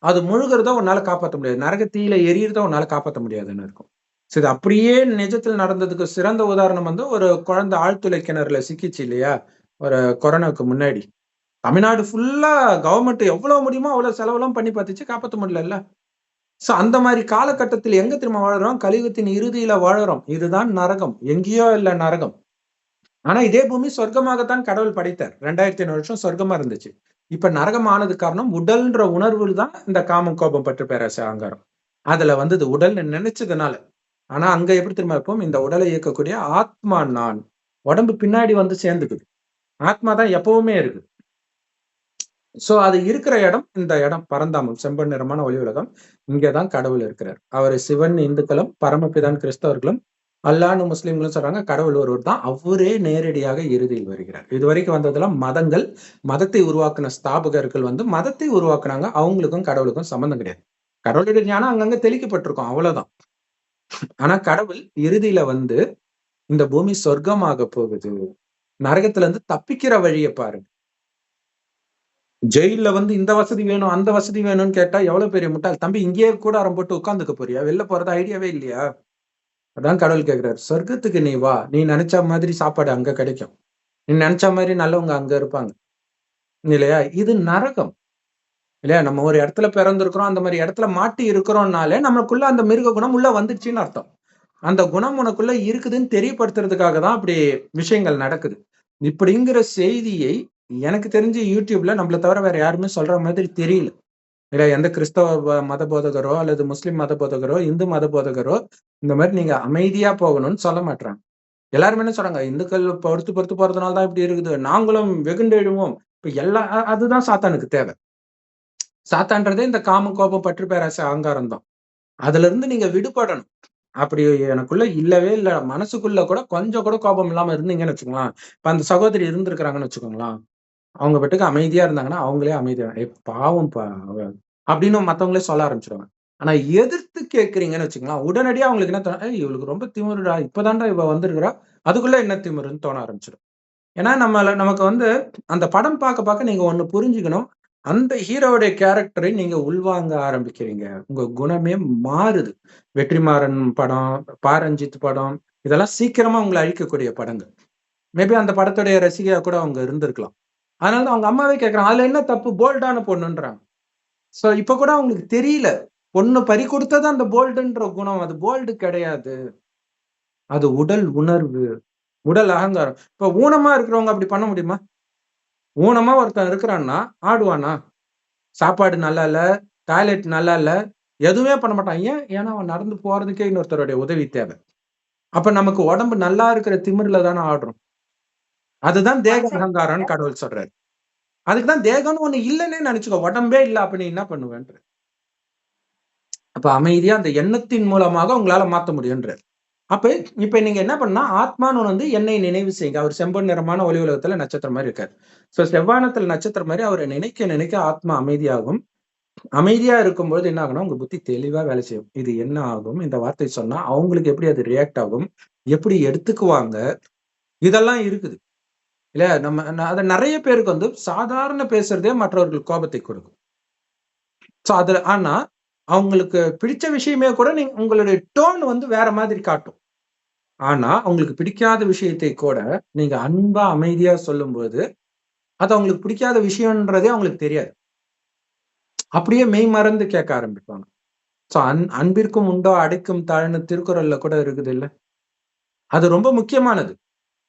அது முழுகிறத உன்னால காப்பாற்ற முடியாது, நரக தீயில எரியறத உன்னால காப்பாற்ற முடியாதுன்னு இருக்கும். சரி, அப்படியே நிஜத்தில் நடந்ததுக்கு சிறந்த உதாரணம் வந்து ஒரு குழந்தை ஆழ்துளை கிணறுல சிக்கிச்சு இல்லையா, ஒரு கொரோனாவுக்கு முன்னாடி. தமிழ்நாடு ஃபுல்லா கவர்மெண்ட் எவ்வளவு முடியுமோ அவ்வளவு செலவெல்லாம் பண்ணி பார்த்துச்சு, காப்பாற்ற முடியல. சோ அந்த மாதிரி காலகட்டத்தில் எங்க திரும்ப வாழறோம்? கலியுகத்தின் இறுதியில வாழறோம். இதுதான் நரகம், எங்கேயோ இல்ல நரகம். ஆனா இதே பூமி சொர்க்கமாகத்தான் கடவுள் படைத்தார். 2500 வருஷம் சொர்க்கமா இருந்துச்சு. இப்ப நரகம் ஆனது காரணம் உடல்ன்ற உணர்வுல தான் இந்த காமம், கோபம், பற்று, பேராசை, அகங்காரம் அதுல வந்தது, உடல்னு நினைச்சதுனால. ஆனா அங்க எப்படி திரும்ப இருப்போம்? இந்த உடலை இயக்கக்கூடிய ஆத்மா நான், உடம்பு பின்னாடி வந்து சேர்ந்துக்குது. ஆத்மா தான் எப்பவுமே இருக்கு. சோ அது இருக்கிற இடம் இந்த இடம் பரந்தாமம், செம்பன் நிறமான ஒளி உலகம். இங்கதான் கடவுள் இருக்கிறார். அவர் சிவன் இந்துக்களும், பரமபிதான் கிறிஸ்தவர்களும், அல்லான்னு முஸ்லிம்களும் சொல்றாங்க. கடவுள் ஒருவர் தான், அவரே நேரடியாக இறுதியில் வருகிறார். இதுவரைக்கும் வந்ததெல்லாம் மதங்கள், மதத்தை உருவாக்குன ஸ்தாபகர்கள் வந்து மதத்தை உருவாக்குனாங்க. அவங்களுக்கும் கடவுளுக்கும் சம்பந்தம் கிடையாது. கடவுளுடைய ஞானம் அங்கங்க தெளிக்கப்பட்டிருக்கும், அவ்வளவுதான். ஆனா கடவுள் இறுதியில வந்து இந்த பூமி சொர்க்கமாக போகுது, நரகத்துல இருந்து தப்பிக்கிற வழியை பாருங்க. ஜெயில்ல வந்து இந்த வசதி வேணும், அந்த வசதி வேணும்னு கேட்டா எவ்வளவு பெரிய முட்டாள். தம்பி இங்கேயே கூடாரம் போட்டு உட்கார்ந்துக்க போறியா? வெளில போறது ஐடியாவே இல்லையா? அதான் கடவுள் கேட்கிறாரு. சொர்க்கத்துக்கு நீ வா, நீ நினைச்ச மாதிரி சாப்பாடு அங்க கிடைக்கும், நீ நினைச்ச மாதிரி நல்லவங்க அங்க இருப்பாங்க இல்லையா? இது நரகம் இல்லையா? நம்ம ஒரு இடத்துல பிறந்திருக்கிறோம், அந்த மாதிரி இடத்துல மாட்டி இருக்கிறோம்னாலே நமக்குள்ள அந்த மிருக குணம் உள்ள வந்துடுச்சுன்னு அர்த்தம். அந்த குணம் உனக்குள்ள இருக்குதுன்னு தெரியப்படுத்துறதுக்காக தான் அப்படி விஷயங்கள் நடக்குது. இப்படிங்கிற செய்தியை எனக்கு தெரிஞ்சு யூடியூப்ல நம்மள தவிர வேற யாருமே சொல்ற மாதிரி தெரியல. இல்ல எந்த கிறிஸ்தவ மத போதகரோ அல்லது முஸ்லிம் மத போதகரோ, இந்து மத போதகரோ இந்த மாதிரி நீங்க அமைதியா போகணும்னு சொல்ல மாட்றாங்க. எல்லாருமே என்ன சொல்றாங்க? இந்துக்கள் பொறுத்து பொறுத்து போறதுனால தான் இப்படி இருக்குது, நாங்களும் வெகுண்டு எழுவோம். இப்ப எல்லா அதுதான் சாத்தானுக்கு தேவை. சாத்தான்றதே இந்த காமம், கோபம், பற்று, பேராசை, அகங்காரம் தான். அதுல இருந்து நீங்க விடுபடணும். அப்படி எனக்குள்ள இல்லவே இல்ல, மனசுக்குள்ள கூட கொஞ்சம் கூட கோபம் இல்லாம இருந்தீங்கன்னு வச்சுக்கோங்களேன். இப்ப அந்த சகோதரி இருந்திருக்கிறாங்கன்னு வச்சுக்கோங்களேன். அவங்க பாட்டுக்கு அமைதியா இருந்தாங்கன்னா, அவங்களே அமைதியா பாவம்ப்பா அவ அப்படின்னு மத்தவங்களே சொல்ல ஆரம்பிச்சுருவாங்க. ஆனா எதிர்த்து கேட்கிறீங்கன்னு வச்சுக்கோங்களேன், உடனடியா அவங்களுக்கு என்ன தோணும்? இவளுக்கு ரொம்ப திமிருடா, இப்பதான்டா இவ வந்திருக்கிறா, அதுக்குள்ள என்ன திமிருன்னு தோண ஆரம்பிச்சிடும். ஏன்னா நமக்கு வந்து அந்த படம் பார்க்க பார்க்க நீங்க ஒண்ணு புரிஞ்சுக்கணும். அந்த ஹீரோவுடைய கேரக்டரை நீங்க உள்வாங்க ஆரம்பிக்கிறீங்க. உங்க குணமே மாறுது. வெற்றிமாறன் படம், பா. ரஞ்சித் படம், இதெல்லாம் சீக்கிரமா உங்கள அழிக்கக்கூடிய படங்கள். மேபி அந்த படத்துடைய ரசிகையா கூட அவங்க இருந்திருக்கலாம். அதனால தான் அவங்க அம்மாவே கேட்கறாங்க, அதுல என்ன தப்பு? போல்டான பொண்ணுன்றாங்க. சோ இப்ப கூட அவங்களுக்கு தெரியல. பொண்ணு பறி கொடுத்தது அந்த போல்டுன்ற குணம். அது போல்டு கிடையாது. அது உடல் உணர்வு, உடல் அகங்காரம். இப்ப ஊனமா இருக்கிறவங்க அப்படி பண்ண முடியுமா? ஊனமா ஒருத்தன் இருக்கிறான்னா ஆடுவானா? சாப்பாடு நல்லா இல்ல, டாய்லெட் நல்லா இல்ல, எதுவுமே பண்ண மாட்டான். ஏன்? ஏன்னா அவன் நடந்து போறதுக்கே இன்னொருத்தருடைய உதவி தேவை. அப்ப நமக்கு உடம்பு நல்லா இருக்கிற திமிர்ல தானே ஆடுறோம். அதுதான் தேக அகங்காரம்னு கடவுள் சொல்றாரு. அதுக்கு தான் தேகம்னு ஒண்ணு இல்லன்னே நினைச்சுக்கோ. உடம்பே இல்ல, அப்ப நீ என்ன பண்ணுவேன்ற? அப்ப அமைதியா அந்த எண்ணத்தின் மூலமாக உங்களால மாத்த முடியும்ன்றார். அப்ப இப்ப நீங்க என்ன பண்ணா, ஆத்மான்னு ஒண்ணு வந்து என்னை நினைவு செய்யுங்க. அவர் செம்பொன் நிறமான ஒளி உலகத்துல நட்சத்திரம் மாரி இருக்காரு. சோ செவ்வானத்துல நட்சத்திரம் மாரி அவரை நினைக்க நினைக்க ஆத்மா அமைதியாகும். அமைதியா இருக்கும்போது என்ன ஆகும்னா, உங்க புத்தி தெளிவா வேலை செய்யும். இது என்ன ஆகும்? இந்த வார்த்தை சொன்னா அவங்களுக்கு எப்படி அது ரியாக்ட் ஆகும்? எப்படி எடுத்துக்குவாங்க? இதெல்லாம் இருக்குது. இல்ல அது நெறைய பேருக்கு வந்து சாதாரண பேசுறதே மற்றவர்களுக்கு கோபத்தை கொடுக்கும். சோ அதுல ஆனா, அவங்களுக்கு பிடிச்ச விஷயமே கூட உங்களுடைய டோன் வந்து வேற மாதிரி காட்டும். ஆனா, அவங்களுக்கு பிடிக்காத விஷயத்தை கூட நீங்க அன்பா, அமைதியா சொல்லும்போது, அது அவங்களுக்கு பிடிக்காத விஷயம்ன்றதே அவங்களுக்கு தெரியாது. அப்படியே மெய் மறந்து கேட்க ஆரம்பிப்பாங்க. சோ அன்பிற்கும் உண்டோ அடைக்கும் தாழ்ன்னு திருக்குறள்ல கூட இருக்குதுல்ல. அது ரொம்ப முக்கியமானது.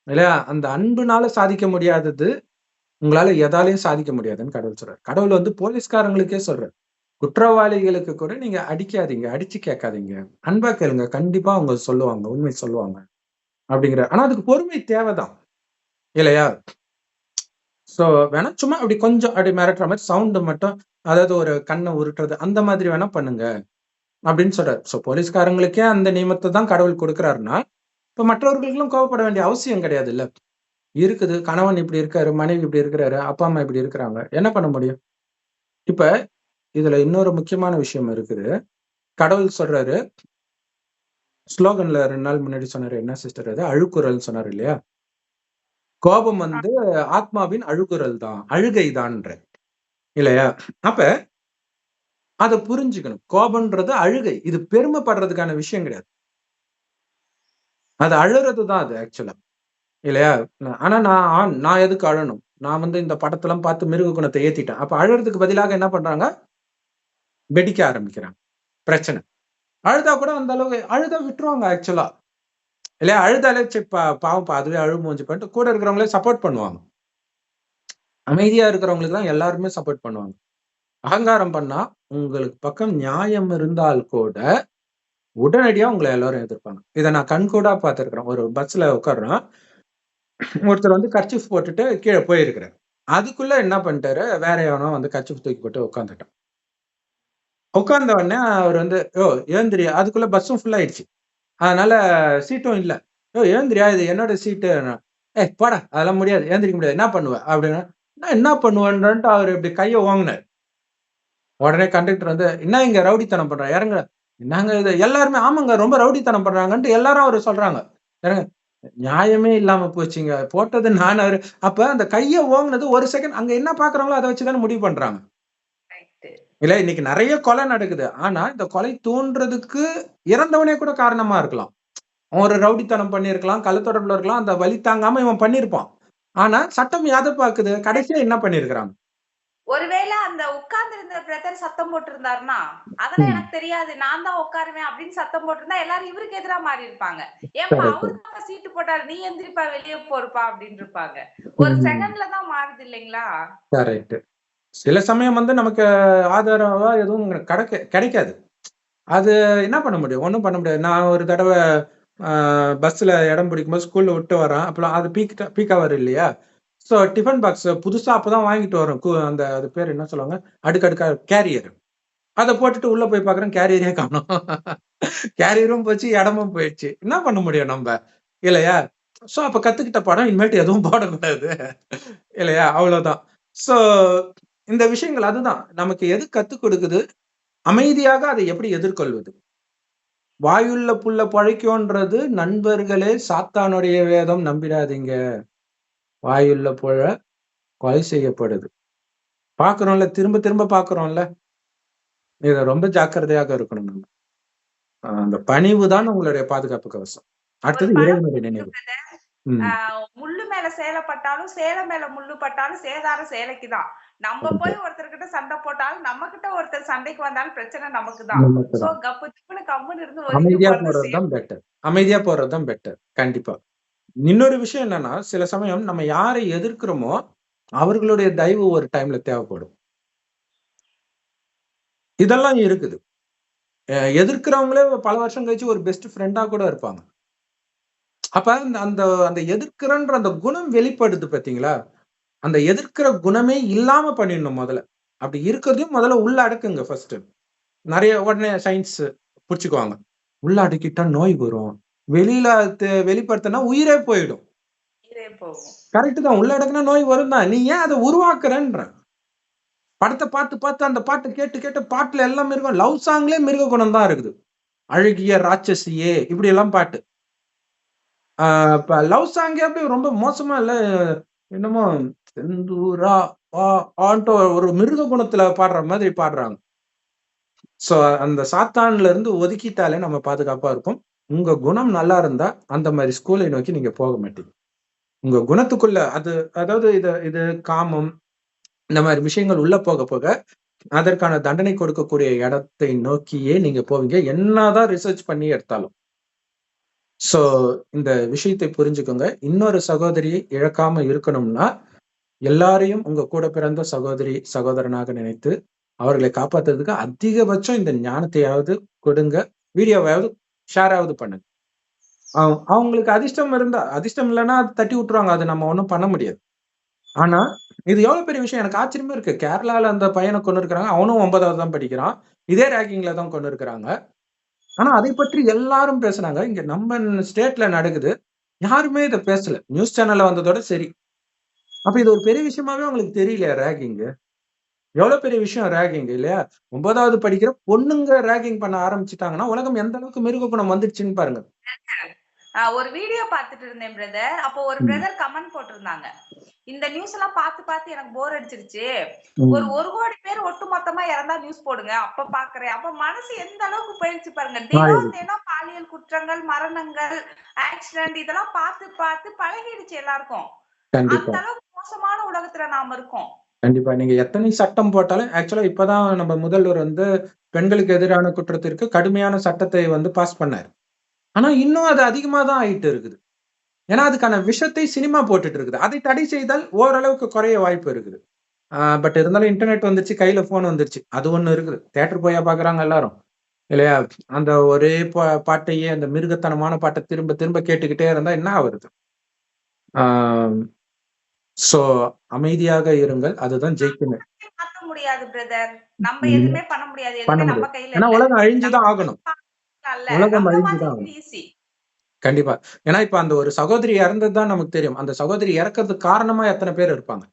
இல்லையா? அந்த அன்புனால சாதிக்க முடியாதது, உங்களால எதாலயும் சாதிக்க முடியாதுன்னு கடவுள் சொல்றாரு. கடவுள் வந்து போலீஸ்காரங்களுக்கே சொல்றாரு. குற்றவாளிகளுக்கு கூட நீங்க அடிக்காதீங்க, அடிச்சு கேட்காதீங்க. அன்பா கேளுங்க. கண்டிப்பா அவங்க சொல்லுவாங்க, உண்மை சொல்லுவாங்க. அப்படிங்கிறார். ஆனா அதுக்கு பொறுமை தேவைதான். இல்லையா? சோ வேணா சும்மா அப்படி கொஞ்சம் அப்படி மிரட்டுற மாரி சவுண்ட் மட்டும், அதாவது ஒரு கண்ண உருட்டுறது, அந்த மாதிரி வேணா பண்ணுங்க. அப்படின்னு சொல்றாரு. சோ போலீஸ்காரங்களுக்கே அந்த நியமத்த தான் கடவுள் குடுக்குறாருன்னா, இப்ப மற்றவர்களுக்கும் கோவப்பட வேண்டிய அவசியம் கிடையாதுல்ல. இருக்குது. கணவன் இப்படி இருக்காரு, மனைவி இப்படி இருக்கிறாரு, அப்பா, அம்மா இப்படி இருக்கிறாங்க. என்ன பண்ண முடியும்? இப்ப இதுல இன்னொரு முக்கியமான விஷயம் இருக்குது. கடவுள் சொல்றாரு, ஸ்லோகன்ல 2 நாள் முன்னாடி சொன்னாரு. என்ன சிஸ்டர் அது? அழுக்குரல்ன்னு சொன்னாரு இல்லையா? கோபம் வந்து ஆத்மாவின் அழுகுரல் தான், அழுகை தான்ன்ற. இல்லையா? அப்ப அதை புரிஞ்சுக்கணும். கோபம்ன்றது அழுகை. இது பெருமைப்படுறதுக்கான விஷயம் கிடையாது. அது அழுறதுதான் அது ஆக்சுவலா. இல்லையா? ஆனா நான் எதுக்கு அழணும்? நான் இந்த படத்தெல்லாம் பார்த்து மிருக குணத்தை ஏத்திட்டேன். அப்ப அழறதுக்கு பதிலாக என்ன பண்றாங்க? வெடிக்க ஆரம்பிக்கிறாங்க. பிரச்சனை. அழுதா கூட அந்த அளவு அழுதா விட்டுருவாங்க ஆக்சுவலா. இல்லையா? அழுதாலே சரி பாவம்ப்பா அதுவே அழு மூஞ்சி பண்ணிட்டு கூட இருக்கிறவங்களே சப்போர்ட் பண்ணுவாங்க. அமைதியா இருக்கிறவங்களுக்கு தான் எல்லாருமே சப்போர்ட் பண்ணுவாங்க. அகங்காரம் பண்ணா உங்களுக்கு பக்கம் நியாயம் இருந்தால் கூட உடனடியா உங்களை எல்லாரும் எதிர்ப்பாங்க. இதை நான் கண்கூடா பார்த்திருக்கிறேன். ஒரு பஸ்ல உட்கார்றோம். ஒருத்தர் கர்ச்சீஃப் போட்டுட்டு கீழே போயிருக்கிறார். அதுக்குள்ள என்ன பண்ணிட்டாரு, வேற எவனோ கர்ச்சீஃப் தூக்கி போட்டு உட்காந்துட்டான். உட்கார்ந்த உடனே அவர் யோ ஏந்திரியா, அதுக்குள்ள பஸ்ஸும் ஃபுல் ஆயிடுச்சு. அதனால சீட்டும் இல்ல. யோ ஏந்திரியா, இது என்னோட சீட்டு. போடா அதெல்லாம் முடியாது, ஏந்திரிக்க முடியாது, என்ன பண்ணுவ அப்படின்னா, நான் என்ன பண்ணுவேன்ட்டு அவர் இப்படி கையை ஓங்கினார். உடனே கண்டக்டர் என்ன இங்க ரவுடித்தனம் பண்ற, இறங்க. என்னங்க இது, எல்லாருமே ஆமாங்க ரொம்ப ரவுடித்தனம் பண்றாங்கன்ட்டு எல்லாரும் அவரு சொல்றாங்க. இறங்க. நியாயமே இல்லாம போச்சுங்க, போட்டது நான். அவரு அப்ப அந்த கையை ஓங்கினது ஒரு செகண்ட், அங்க என்ன பாக்குறாங்களோ அதை வச்சுதானே முடிவு பண்றாங்க. இல்ல இன்னைக்கு நிறைய கொலை நடக்குது. ஆனா இந்த கொலை தோன்றதுக்கு இறந்தவனே கூட காரணமா இருக்கலாம். அவன் ஒரு ரவுடித்தனம் பண்ணியிருக்கலாம், கள்ளத்தொடர்புல இருக்கலாம், அந்த வலி தாங்காம இவன் பண்ணிருப்பான். ஆனா சட்டம் எதை பாக்குது, கடைசியா என்ன பண்ணிருக்கிறாங்க? ஒருவேளை அந்த உட்கார்ந்து இருந்த பிரதர் சத்தம் போட்டிருந்தாருன்னா, அதெல்லாம் எனக்கு தெரியாது, நான் தான் உட்காருவேன் அப்படின்னு சத்தம் போட்டிருந்தா எல்லாரும் இவருக்கு எதிரா மாறி இருப்பாங்க. ஏன்பா அவரு தான் சீட்டு போட்டாரு, நீ எந்திரிப்பா வெளியே போறப்பா அப்படின்னு இருப்பாங்க. ஒரு செகண்ட்ல தான் மாறுது இல்லைங்களா? கரெக்ட். சில சமயம் நமக்கு ஆதாரமா எதுவும் கிடைக்காது. அது என்ன பண்ண முடியும்? ஒண்ணும் பண்ண முடியாது. நான் ஒரு தடவை பஸ்ல இடம் பிடிக்கும்போது ஸ்கூல்ல விட்டு வரேன். அப்பலாம் அது பீக் ஹவர் இல்லையா? ஸோ டிஃபன் பாக்ஸ் புதுசா அப்பதான் வாங்கிட்டு வரோம். அந்த அது பேர் என்ன சொல்லுவாங்க? அடுக்கடுக்கா கேரியர். அதை போட்டுட்டு உள்ள போய் பார்க்குறேன், கேரியரே காணோம். கேரியரும் போச்சு, இடமும் போயிடுச்சு. என்ன பண்ண முடியும் நம்ம? இல்லையா? ஸோ அப்ப கத்துக்கிட்ட பாடம் இனிமேட்டு எதுவும் போடக்கூடாது. இல்லையா? அவ்வளவுதான். ஸோ இந்த விஷயங்கள் அதுதான் நமக்கு எது கத்துக் கொடுக்குது, அமைதியாக அதை எப்படி எதிர்கொள்வது. வாயுள்ள புல்ல பழைக்கும்ன்றது நண்பர்களே சாத்தானுடைய வேதம், நம்பிடாதீங்க. வாயுள்ள புழ கொலை செய்யப்படுது. பாக்குறோம்ல, திரும்ப திரும்ப பாக்குறோம்ல. இத ரொம்ப ஜாக்கிரதையாக இருக்கணும் நம்ம. அந்த பணிவு தான் உங்களுடைய பாதுகாப்பு கவசம். அடுத்தது இறைவனுடைய நினைவு. முள்ளு மேல சேலை பட்டாலும், சேலை மேல முள்ளு பட்டாலும் சேதாரம் சேலைக்குதான். நம்ம போய் ஒருத்தர்கிட்ட சண்டை போட்டாலும், நம்ம கிட்ட ஒருத்தர் சண்டைக்கு வந்தாலும் பிரச்சனை நமக்குதான். சோ கப்பு சிப்புன்னு கம்முன்னு இருந்து அமைதியா போறதுதான் பெட்டர். அமைதியா போறதுதான் பெட்டர். கண்டிப்பா. இன்னொரு விஷயம் என்னன்னா, சில சமயம் நம்ம யாரை எதிர்க்கிறோமோ அவர்களுடைய தயவு ஒரு டைம்ல தேவைப்படும். இதெல்லாம் இருக்குது. எதிர்க்கிறவங்களே பல வருஷம் கழிச்சு ஒரு பெஸ்ட் ஃப்ரெண்டா கூட இருப்பாங்க. அப்ப அந்த அந்த எதிர்க்கிறன்ற அந்த குணம் வெளிப்படுது பாத்தீங்களா? அந்த எதிர்க்கிற குணமே இல்லாம பண்ணிடணும் முதல்ல. அப்படி இருக்கிறதையும் முதல்ல உள்ள அடக்குங்க ஃபர்ஸ்ட். நிறைய உடனே சயின்ஸ் புடிச்சுக்குவாங்க. உள்ள அடக்கிட்டா நோய் வரும். வெளியில வெளிப்படுத்தினா உயிரே போயிடும். கரெக்ட் தான். உள்ள அடக்குனா நோய் வரும் தான். நீ ஏன் அதை உருவாக்குறன்ற? படத்தை பார்த்து பார்த்து அந்த பாட்டு கேட்டு கேட்டு பாட்டுல எல்லாம் மிருகம், லவ் சாங்லயே மிருக குணம் தான் இருக்குது. அழகிய ராட்சசியே இப்படி எல்லாம் பாட்டு. லவ் சாங்கே அப்படி ரொம்ப மோசமா இல்ல, என்னமோ செந்தூரா ஒரு மிருக குணத்துல பாடுற மாதிரி பாடுறாங்க. சோ அந்த சாத்தான்ல இருந்து ஒதுக்கிட்டாலே நம்ம பாதுகாப்பா இருக்கும். உங்க குணம் நல்லா இருந்தா அந்த மாதிரி ஸ்கூலை நோக்கி நீங்க போக மாட்டீங்க. உங்க குணத்துக்குள்ள அது, அதாவது இது காமம் இந்த மாதிரி விஷயங்கள் உள்ள போக போக அதற்கான தண்டனை கொடுக்கக்கூடிய இடத்தை நோக்கியே நீங்க போவீங்க, என்னதான் ரிசர்ச் பண்ணி எடுத்தாலும். சோ இந்த விஷயத்தை புரிஞ்சுக்கோங்க. இன்னொரு சகோதரியை இழக்காம இருக்கணும்னா எல்லாரையும் உங்க கூட பிறந்த சகோதரி சகோதரனாக நினைத்து அவர்களை காப்பாத்துறதுக்கு அதிகபட்சம் இந்த ஞானத்தையாவது கொடுங்க. வீடியோவாவது ஷேராவது பண்ணுங்க. அவங்களுக்கு அதிர்ஷ்டம் இருந்தா, அதிர்ஷ்டம் இல்லைன்னா தட்டி விட்டுருவாங்க. அது நம்ம ஒண்ணும் பண்ண முடியாது. ஆனா இது எவ்வளவு பெரிய விஷயம். எனக்கு ஆச்சரியமா இருக்கு. கேரளால அந்த பையனை கொண்டு இருக்கிறாங்க. அவனும் 9வது தான் படிக்கிறான். இதே ரேங்கிங்ல தான் கொண்டு இருக்கிறாங்க. ஆனா அதை பற்றி எல்லாரும் பேசுனாங்க. இங்க நம்ம ஸ்டேட்ல நடக்குது. யாருமே இதை பேசல. நியூஸ் சேனல்ல வந்ததோட சரி. அப்ப இது ஒரு பெரிய விஷயமாவே உங்களுக்கு தெரியலையா ரேகிங்? எவ்வளவு பெரிய விஷயம் ரேகிங் இல்லையா? 9வது படிக்கிற பொண்ணுங்க ரேகிங் பண்ண ஆரம்பிச்சுட்டாங்கன்னா உலகம் எந்த அளவுக்கு மிருக குணம் வந்துடுச்சுன்னு பாருங்க. ஒரு வீடியோ பார்த்துட்டு இருந்தேன் பிரதர். அப்போ ஒரு பிரதர் கமெண்ட் போட்டிருந்தாங்க. இந்த நியூஸ் எல்லாம் பார்த்து எனக்கு போர் அடிச்சிருச்சு. ஒரு ம். 1 கோடி பேர் ஒட்டுமொத்தமா இறந்தா நியூஸ் போடுங்க. அப்ப பாக்குறேன். அப்ப மனசு எந்த அளவுக்கு போயிருச்சு பாருங்க. ஆயிடுது. தினம் பாலியல் குற்றங்கள், மரணங்கள், ஆக்சிடென்ட் இதெல்லாம் பார்த்து பழகிடுச்சு எல்லாருக்கும். அந்த கண்டிப்பா. அளவுக்கு மோசமான உலகத்துல நாம இருக்கோம். கண்டிப்பா. நீங்க எத்தனை சட்டம் போட்டாலும் ஆக்சுவலா இப்பதான் நம்ம முதல்வர் வந்து பெண்களுக்கு எதிரான குற்றத்திற்கு கடுமையான சட்டத்தை வந்து பாஸ் பண்ணாரு. ஆனா இன்னும் அது அதிகமா தான் ஆயிட்டு இருக்குது. ஏன்னா அதுக்கான விஷத்தை சினிமா போட்டுட்டு இருக்குது. அதை தடை செய்தால் ஓரளவுக்கு குறைய வாய்ப்பு இருக்குது. பட் இருந்தாலும் இன்டர்நெட் வந்துருச்சு, கையில ஃபோன் வந்துருச்சு. அது ஒண்ணு இருக்குது. தியேட்டர் போயா பார்க்குறாங்க எல்லாரும். இல்லையா? அந்த ஒரே பாட்டையே அந்த மிருகத்தனமான பாட்ட திரும்ப திரும்ப கேட்டுக்கிட்டே இருந்தா என்ன ஆவுறது? ஆ சோ அமைதியாக இருங்கள். அதுதான் ஜெயிக்குமே. மாத்த முடியாது பிரதர். நம்ம ம். எதுவுமே பண்ண முடியாது. பண்ண எதுவுமே நம்ம முடியாது. கையில ஏன்னா இல்ல. உலகம் அழிஞ்சு நம்ம தான் ஆகணும். உலகம் நம்மள அழிஞ்சு தான் ஆகணும். மாத்திக்கிறது ஈஸி. கண்டிப்பா. ஏன்னா இப்ப அந்த ஒரு சகோதரி இறந்தது தான் நமக்கு தெரியும். அந்த சகோதரி இறக்கறதுக்கு காரணமா எத்தன பேர் இருப்பாங்க?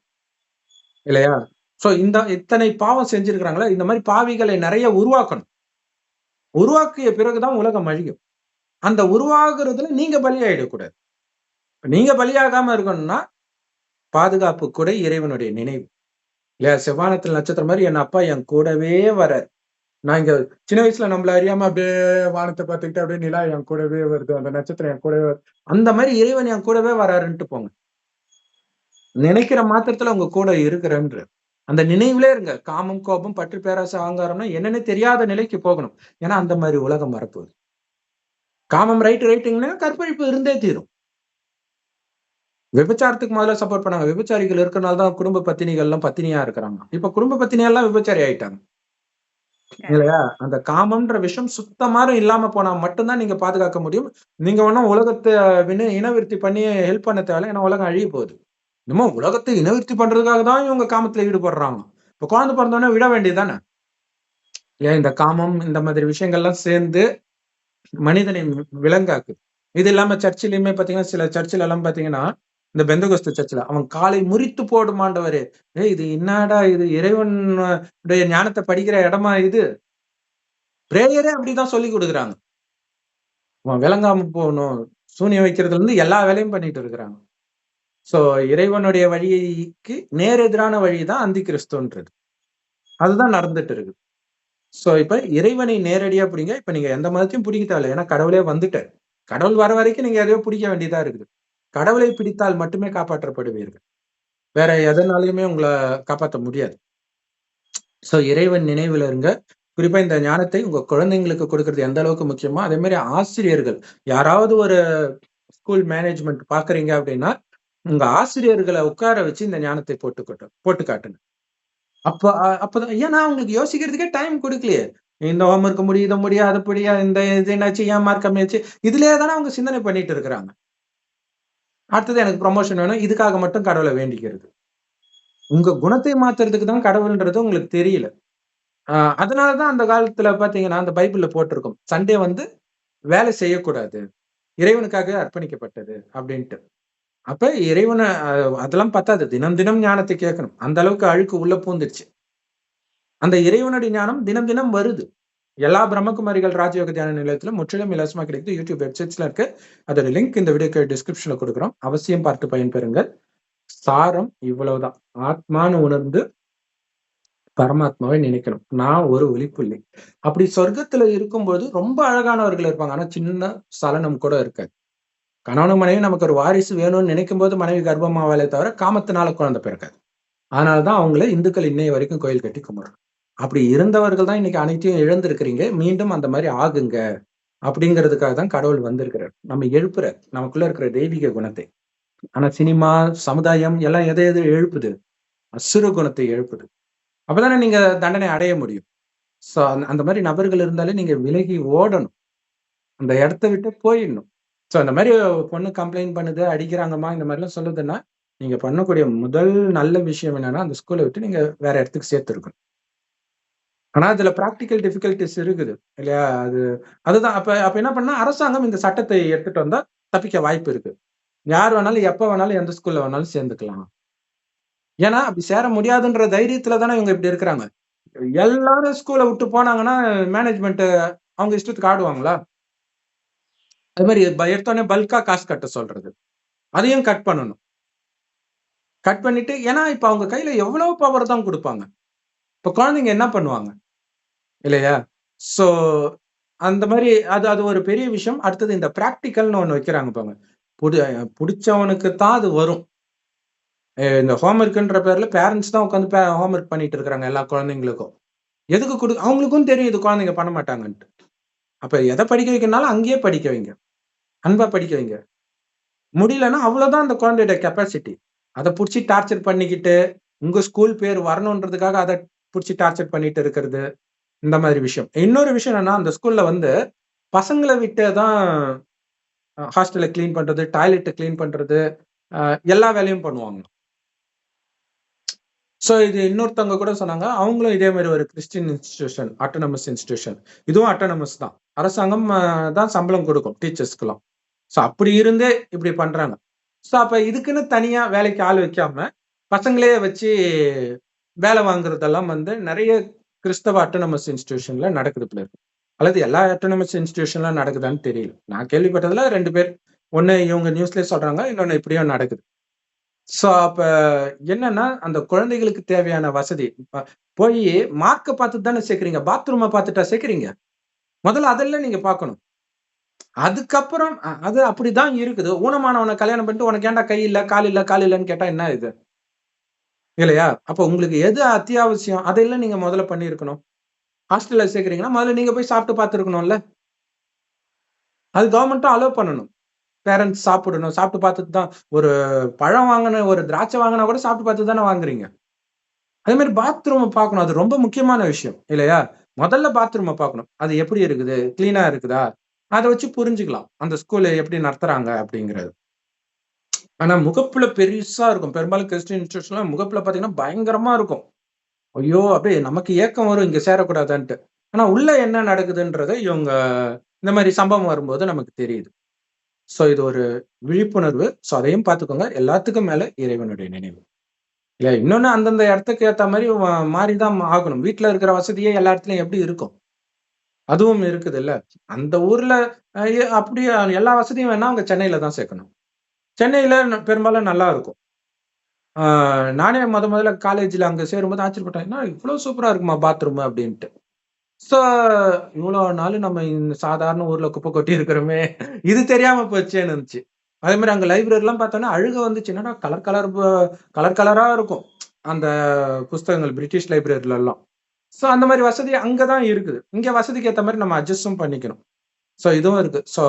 இல்லையா? சோ இத்தனை பாவம் செஞ்சிருக்கிறாங்களே, இந்த மாரி பாவிகளை நெறைய உருவாக்கணும். உருவாக்கிய பிறகு தான் உலகம் அழியும். அந்த உருவாகுறதுல நீங்க பலியாயிடக்கூடாது. நீங்க பலியாகாம இருக்கணும்னா, பாதுகாப்பு கூட இறைவனுடைய நினைவு. இல்லையா? செவ்வானத்துல நட்சத்திரம் மாரி என் அப்பா என் கூடவே வராரு. நான் இங்க சின்ன வயசுல நம்மள அறியாம அப்படியே வானத்த பார்த்துக்கிட்டு அப்படியே நிலா என் கூடவே வருது. அந்த நட்சத்திரம் என் கூடவே வருது. அந்த மாரி இறைவன் என் கூடவே வராருன்ட்டு போங்க. நினைக்கிற மாத்திரத்துல உங்க கூட இருக்கிறேன்றாரு. அந்த நினைவிலே இருங்க. காமம், கோபம், பற்று, பேராசை, அகங்காரம்னா என்னன்னே தெரியாத நிலைக்கு போகணும். ஏன்னா அந்த மாரி உலகம் வரப்போகுது. காமம் ரைட்டுங்கன்னா கற்பழிப்பு இருந்தே தீரும். விபச்சாரத்துக்கு முதல்ல சப்போர்ட் பண்ணாங்க. விபச்சாரிகள் இருக்கனால தான் குடும்ப பத்தினிகள்லாம் பத்தினியா இருக்கிறாங்க. இப்ப குடும்ப பத்தினியெல்லாம் விபச்சாரி ஆயிட்டாங்க. இல்லையா? அந்த காமம்ன்ற விஷயம் சுத்தமாறு இல்லாம போனா மட்டும் தான் நீங்க பாதுகாக்க முடியும். நீங்க ஒண்ணும் உலகத்த இனவிருத்தி பண்ணி ஹெல்ப் பண்ண தேவையில்ல. ஏன்னா உலகம் அழிய போகுது. என்னமோ உலகத்தை இனவிருத்தி பண்றதுக்காக தான் இவங்க காமத்துல ஈடுபடுறாங்க. இப்ப குழந்தை பிறந்தோனே விட வேண்டியது தானே! ஏன் இந்த காமம் இந்த மாதிரி விஷயங்கள்லாம் சேர்ந்து மனிதனை விலங்காக்குது. இது இல்லாம சர்ச்சிலயுமே பார்த்தீங்கன்னா, சில சர்ச்சில எல்லாம் பார்த்தீங்கன்னா, இந்த பெந்தகோஸ்து சர்ச்ல அவன் காலை முறித்து போடும் ஆண்டவரே! ஏய் இது என்னடா இது இறைவன் உடைய ஞானத்த படிக்கிற இடமா இது? பிரேயரே அப்படிதான் சொல்லிக் குடுக்குறாங்க. அவன் விளங்காம போணும். சூனியம் வைக்கிறதுலருந்து எல்லா வேலையும் பண்ணிட்டு இருக்கிறாங்க. சோ இறைவனுடைய வழிக்கு நேர் எதிரான வழி தான் அந்தி கிறிஸ்துன்றது. அதுதான் நடந்துட்டு இருக்கு. சோ இப்ப இறைவனை நேரடியா புடிங்க. இப்ப நீங்க எந்த மதத்தையும் புடிக்க தேவையில்ல. ஏன்னா கடவுளே வந்துட்டாரு. கடவுள் வர வரைக்கும் நீங்க எதையோ புடிக்க வேண்டியதா இருக்குது. கடவுளை பிடித்தால் மட்டுமே காப்பாற்றப்படுவீர்கள். வேற எதனாலயுமே உங்கள காப்பாத்த முடியாது. சோ இறைவன் நினைவுல இருங்க. குறிப்பா இந்த ஞானத்தை உங்க குழந்தைங்களுக்கு கொடுக்கிறது எந்த அளவுக்கு முக்கியமோ, அதே மாரி ஆசிரியர்கள் யாராவது ஒரு ஸ்கூல் மேனேஜ்மென்ட் பார்க்குறீங்க அப்படின்னா, உங்க ஆசிரியர்கள உட்கார வச்சு இந்த ஞானத்தை போட்டு காட்டுங்க. அப்பதான் ஏன்னா அவங்களுக்கு யோசிக்கிறதுக்கே டைம் குடுக்கலையே. இந்த ஹோம்வொர்க் முடி, இத முடி, அத புடி, இந்த இது என்னாச்சு, ஏன் மார்க் கம்மியாச்சு? இதுலயே தானே அவங்க சிந்தனை பண்ணிட்டு இருக்கிறாங்க. அடுத்தது எனக்கு புரமோஷன் வேணும். இதுக்காக மட்டும் கடவுள வேண்டிக்கிறது. உங்க குணத்தை மாத்துறதுக்கு தான் கடவுள்ன்றது உங்களுக்கு தெரியல. அ அதனால தான் அந்த காலத்துல பார்த்தீங்கன்னா, அந்த பைபிள்ல போட்டிருக்கும். சண்டே வந்து வேலை செய்யக்கூடாது. இறைவனுக்காக அர்ப்பணிக்கப்பட்டது அப்டின்ட்டு. அப்ப இறைவன அதெல்லாம் பத்தாது. தினம் தினம் ஞானத்தை கேட்கணும். அந்த அளவுக்கு அழுக்கு உள்ள பூந்துருச்சு. அந்த இறைவனுடைய ஞானம் தினம் தினம் வருது. எல்லா பிரம்மகுமாரிகள் ராஜயோக தியான நிலையத்திலும் முற்றிலும் இலவசமா கிடைக்குது. யூடியூப் வெப்சைட்ஸ்ல இருக்கு. அதோட லிங்க் இந்த வீடியோக்கு டிஸ்கிரிப்ஷன்ல குடுக்குறோம். அவசியம் பார்த்து பயன்பெறுங்கள். சாரம் இவ்வளவுதான். ஆத்மான்னு உணர்ந்து பரமாத்மாவை நினைக்கணும். நான் ஒரு ஒளிப்புள்ளி. அப்படி சொர்க்கத்துல இருக்கும்போது ரொம்ப அழகானவர்கள் இருப்பாங்க. ஆனா சின்ன சலனம் கூட இருக்காது. கணவனும் மனைவியும் நமக்கு ஒரு வாரிசு வேணும்னு நினைக்கும்போது மனைவி கர்ப்பமாவாளே தவிர காமத்தினால குழந்தை பிறக்காது. அதனால தான் அவங்கள இந்துக்கள் இன்னைய வரைக்கும் கோயில் கட்டி கும்பிடுறாங்க. அப்படி இருந்தவர்கள் தான் இன்னைக்கு அனைத்தையும் இழந்திருக்கிறீங்க. மீண்டும் அந்த மாரி ஆகுங்க. அப்படிங்கிறதுக்காக தான் கடவுள் வந்திருக்கிறார். நம்ம எழுப்புறார். நமக்குள்ள இருக்கிற தெய்வீக குணத்தை. ஆனா சினிமா, சமுதாயம் எல்லாம் எத எது எழுப்புது? அசுர குணத்தை எழுப்புது. அப்பதானே நீங்க தண்டனை அடைய முடியும். சோ அந்த மாரி நபர்கள் இருந்தாலே நீங்க விலகி ஓடணும். அந்த இடத்த விட்டு போயிடணும். சோ அந்த மாரி பொண்ணு கம்ப்ளைண்ட் பண்ணுது, அடிக்கிறாங்கம்மா இந்த மாரிலாம் சொல்லுதுன்னா, நீங்க பண்ணக்கூடிய முதல் நல்ல விஷயம் என்னன்னா, அந்த ஸ்கூல விட்டு நீங்க வேற இடத்துக்கு சேர்த்துருக்கணும். ஆனா அதுல பிராக்டிகல் டிஃபிகல்டீஸ் இருக்குது. இல்லையா? அதுதான் அப்ப அப்ப என்ன பண்ணா, அரசாங்கம் இந்த சட்டத்தை எடுத்துட்டு வந்தா தப்பிக்க வாய்ப்பு இருக்கு. யார் வேணாலும், எப்ப வேணாலும், எந்த ஸ்கூல்ல வேணாலும் சேர்ந்துக்கலாம். ஏன்னா, அப்படி சேர முடியாதுன்ற தைரியத்துல தானே இவங்க இப்படி இருக்கிறாங்க. எல்லாரும் ஸ்கூல விட்டு போனாங்கன்னா, மேனேஜ்மென்ட் அவங்க இஷ்டத்துக்கு ஆடுவாங்களா? அது மாரி எடுத்தோனே பல்க்கா காசு கட்ட சொல்றது. அதையும் கட் பண்ணணும். கட் பண்ணிட்டு ஏன்னா இப்ப அவங்க கையில எவ்வளவு பவர் தான் கொடுப்பாங்க. இப்ப குழந்தைங்க என்ன பண்ணுவாங்க இல்லையா? சோ அந்த மாதிரி அது ஒரு பெரிய விஷயம். அடுத்தது இந்த பிராக்டிகல்னு ஒண்ணு வைக்கிறாங்க பாருங்க. புடிச்சவனுக்கு தான் அது வரும். இந்த ஹோம்ஒர்க்ன்ற பேர்ல பேரண்ட்ஸ் தான் உட்காந்து ஹோம்ஒர்க் பண்ணிட்டு இருக்காங்க எல்லா குழந்தைங்களுக்கும். எதுக்கு அவங்களுக்கும் தெரியும் இது குழந்தைங்க பண்ண மாட்டாங்கன்ட்டு. அப்ப எதை படிக்க வைக்கனாலும் அங்கேயே படிக்க வைங்க. அன்பா படிக்க வைங்க. முடியலன்னா அவ்வளவுதான் அந்த குழந்தையோட கெப்பாசிட்டி. அதை புடிச்சு டார்ச்சர் பண்ணிக்கிட்டு உங்க ஸ்கூல் பேர் வரணுன்றதுக்காக அதை புடிச்சு டார்ச்சர் பண்ணிட்டு இருக்கிறது. இந்த மாதிரி விஷயம். இன்னொரு விஷயம் என்னன்னா, அந்த ஸ்கூல்ல வந்து பசங்கள விட்டு தான் ஹாஸ்டல கிளீன் பண்றது, டாய்லெட்ட கிளீன் பண்றது, எல்லா வேலையும் பண்ணுவாங்க. சோ இது இன்னொருத்தவங்க கூட சொன்னாங்க. அவங்களும் இதே மாதிரி ஒரு கிறிஸ்டியன் இன்ஸ்டிடியூஷன், ஆட்டோனமஸ் இன்ஸ்டிடியூஷன். இதுவும் ஆட்டோனமஸ் தான். அரசாங்கம் தான் சம்பளம் கொடுக்கும் டீச்சர்ஸ்க்குலாம். சோ அப்படி இருந்தே இப்படி பண்றாங்க. சோ அப்ப இதுக்குன்னு தனியா வேலைக்கு ஆள் வைக்காம, பசங்களே வச்சு வேலை வாங்குறதெல்லாம் வந்து நிறைய கிறிஸ்தவ ஆட்டோனமஸ் இன்ஸ்டிடியூஷன்ல நடக்குது போல இருக்கு. அல்லது எல்லா ஆட்டோனமஸ் இன்ஸ்டிடியூஷன்ல நடக்குதான்னு தெரியல. நான் கேள்விப்பட்டதுல 2 பேர். ஒண்ணு இவங்க நியூஸ்லயே சொல்றாங்க. இன்னொன்னு இப்படியும் நடக்குது. சோ அப்ப என்னன்னா, அந்த குழந்தைகளுக்கு தேவையான வசதி. போயி மார்க்க பார்த்துட்டு தானே சேர்க்கிறீங்க. பாத்ரூம பார்த்துட்டா சேர்க்கிறீங்க? முதல்ல அதெல்லாம் நீங்க பார்க்கணும். அதுக்கப்புறம் அது அப்படிதான் இருக்குது. ஊனமானவன கல்யாணம் பண்ணிட்டு உனக்கு ஏன்டா கை இல்ல, கால் இல்ல, கால் இல்லன்னு கேட்டா என்ன இது? இல்லையா? அப்ப உங்களுக்கு எது அத்தியாவசியம்? அதெல்லாம் நீங்க முதல்ல பண்ணியிருக்கணும். ஹாஸ்டல்ல சேர்க்கிறீங்கன்னா, முதல்ல நீங்க போய் சாப்பிட்டு பார்த்துருக்கணும்ல. அது கவர்ன்மெண்ட்டும் அலோவ் பண்ணணும். பேரண்ட்ஸ் சாப்பிடணும். சாப்பிட்டு பார்த்துட்டு தான் ஒரு பழம் வாங்குன, ஒரு திராட்சை வாங்குனா கூட சாப்பிட்டு பார்த்துட்டு தானே வாங்குறீங்க. அதே மாதிரி பாத்ரூம பார்க்கணும். அது ரொம்ப முக்கியமான விஷயம் இல்லையா? முதல்ல பாத்ரூம பார்க்கணும். அது எப்படி இருக்குது? கிளீனா இருக்குதா? அத வச்சு புரிஞ்சுக்கலாம். அந்த ஸ்கூல்ல எப்படி நடத்துறாங்க அப்படிங்கிறது. ஆனா முகப்புல பெருசா இருக்கும். பெரும்பாலும் கிறிஸ்டியன் இன்ஸ்டிடியூஷன்ல முகப்புல பார்த்தீங்கன்னா பயங்கரமா இருக்கும். ஐயோ! அப்படியே நமக்கு ஏக்கம் வரும் இங்க சேரக்கூடாதான்ட்டு. ஆனா உள்ள என்ன நடக்குதுன்றத இவங்க இந்த மாரி சம்பவம் வரும்போது நமக்கு தெரியுது. சோ இது ஒரு விழிப்புணர்வு. சோ அதையும் பார்த்துக்கோங்க. எல்லாத்துக்கும் மேல இறைவனுடைய நினைவு. இல்ல இன்னொன்னு அந்தந்த இடத்துக்கு ஏத்த மாரி மாறி தான் ஆகணும். வீட்ல இருக்கிற வசதியே எல்லா இடத்துலயும் எப்படி இருக்கும்? அதுவும் இருக்குதுல்ல. அந்த ஊர்ல அப்படியே எல்லா வசதியும் வேணா அவங்க சென்னையில தான் சேர்க்கணும். சென்னையில பெரும்பாலும் நல்லா இருக்கும். ஆ நானே முதல்ல காலேஜ்ல அங்க சேரும்போது ஆச்சரியப்பட்டேன். "என்ன இவ்ளோ சூப்பரா இருக்குமா பாத்ரூம்" அப்படின்ட்டு. சோ இவ்ளோ நாள் நம்ம இந்த சாதாரண ஊர்ல குப்பை கொட்டி இருக்கிறோமே, இது தெரியாம போச்சேன்னு இருந்துச்சு. அதே மாரி அங்க லைப்ரரிலாம் பார்த்தோம்னா அழுகை வந்துச்சு. என்னடா கலர் கலரா இருக்கும். அந்த புஸ்தகங்கள் பிரிட்டிஷ் லைப்ரரிலலாம். சோ அந்த மாரி வசதி அங்க தான் இருக்குது. இங்க வசதிக்கு ஏத்த மாரி நம்ம அட்ஜஸ்டும் பண்ணிக்கணும். சோ இதுவும் இருக்கு. சோ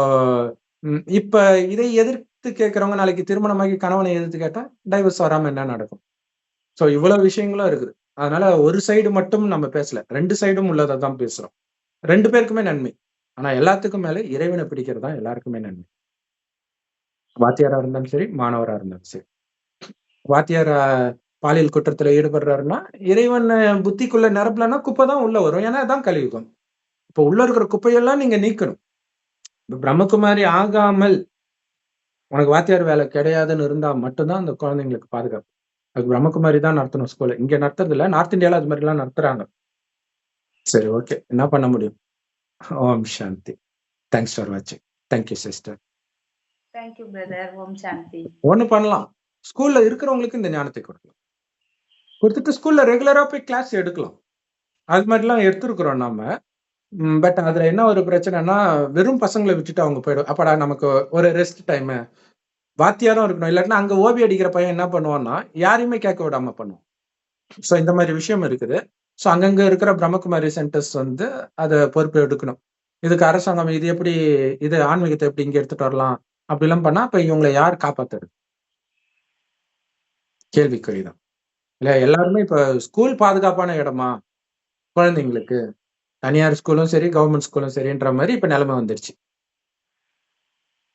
இப்ப இதை எதிர்த்து கேட்கிறவங்க நாளைக்கு திருமணமாகி கணவனை எதிர்த்து கேட்டா, டைவர்ஸ் வராம என்ன நடக்கும்? சோ இவ்வளவு விஷயங்களும் இருக்குது. அதனால ஒரு சைடு மட்டும் நம்ம பேசல. 2 சைடும் உள்ளத தான் பேசுறோம். 2 பேருக்குமே நன்மை. ஆனா எல்லாத்துக்கும் மேல இறைவன பிடிக்கிறது தான் எல்லாருக்குமே நன்மை. வாத்தியாரா இருந்தாலும் சரி, மாணவரா இருந்தாலும் சரி. வாத்தியார் பாலியல் குற்றத்துல ஈடுபடுறாருன்னா, இறைவன் புத்திக்குள்ள நிரப்பலன்னா குப்பை தான் உள்ள வரும். ஏன்னா அதான் கலியுகம். இப்ப உள்ள இருக்கிற குப்பையெல்லாம் நீங்க நீக்கணும். பிரம்மகுமாரி ஆகாமல் உனக்கு வாத்தியார் வேலை கிடையாதுன்னு இருந்தா மட்டும் தான் அந்த குழந்தைங்களுக்கு பாதுகாப்பு. அதுக்கு பிரம்மகுமாரி தான் நடத்தணும் ஸ்கூல. இங்க நடத்துறது இல்ல. நார்த் இந்தியால அது மாரிலாம் நடத்துறாங்க. சரி ஓகே. என்ன பண்ண முடியும்? ஓம் சாந்தி. தேங்க்ஸ் ஃபார் வாட்சிங். Thank you sister. Thank you brother. Om Shanti. ஒண்ணு பண்ணலாம். ஸ்கூல்ல இருக்கிறவங்களுக்கு இந்த ஞானத்தை கொடுக்கலாம். கொடுத்துட்டு ஸ்கூல்ல ரெகுலரா போய் கிளாஸ் எடுக்கலாம். அது மாரிலாம் எடுத்திருக்கிறோம் நாம. பட் அதுல என்ன ஒரு பிரச்சனைன்னா, வெறும் பசங்கள விட்டுட்டு அவங்க அப்பாடா நமக்கு ஒரு ரெஸ்ட் டைமு. வாத்தியாரும் இருக்கணும். இல்லாட்டினா அங்க ஓபி அடிக்கிற பையன் என்ன பண்ணுவான்னா, யாரையுமே கேட்க விடாம பண்ணுவான். சோ இந்த மாரி விஷயம் இருக்குது. சோ அங்கங்க இருக்கிற பிரம்மகுமாரி சென்டர்ஸ் வந்து அத பொறுப்பு எடுக்கணும். இதுக்கு அரசாங்கம் இது ஆன்மீகத்த எப்படி இங்க எடுத்துட்டு வரலாம்? அப்படிலாம் பண்ணா, அப்ப இவங்கள யார் காப்பாத்துறது? கேள்விக்குறிதான். இல்ல எல்லாருமே இப்ப ஸ்கூல் பாதுகாப்பான இடமா? குழந்தைங்களுக்கு. தனியார் ஸ்கூலும் சரி, கவர்ன்மெண்ட் ஸ்கூலும் சரின்ற மாரி இப்ப நிலைமை வந்துருச்சு.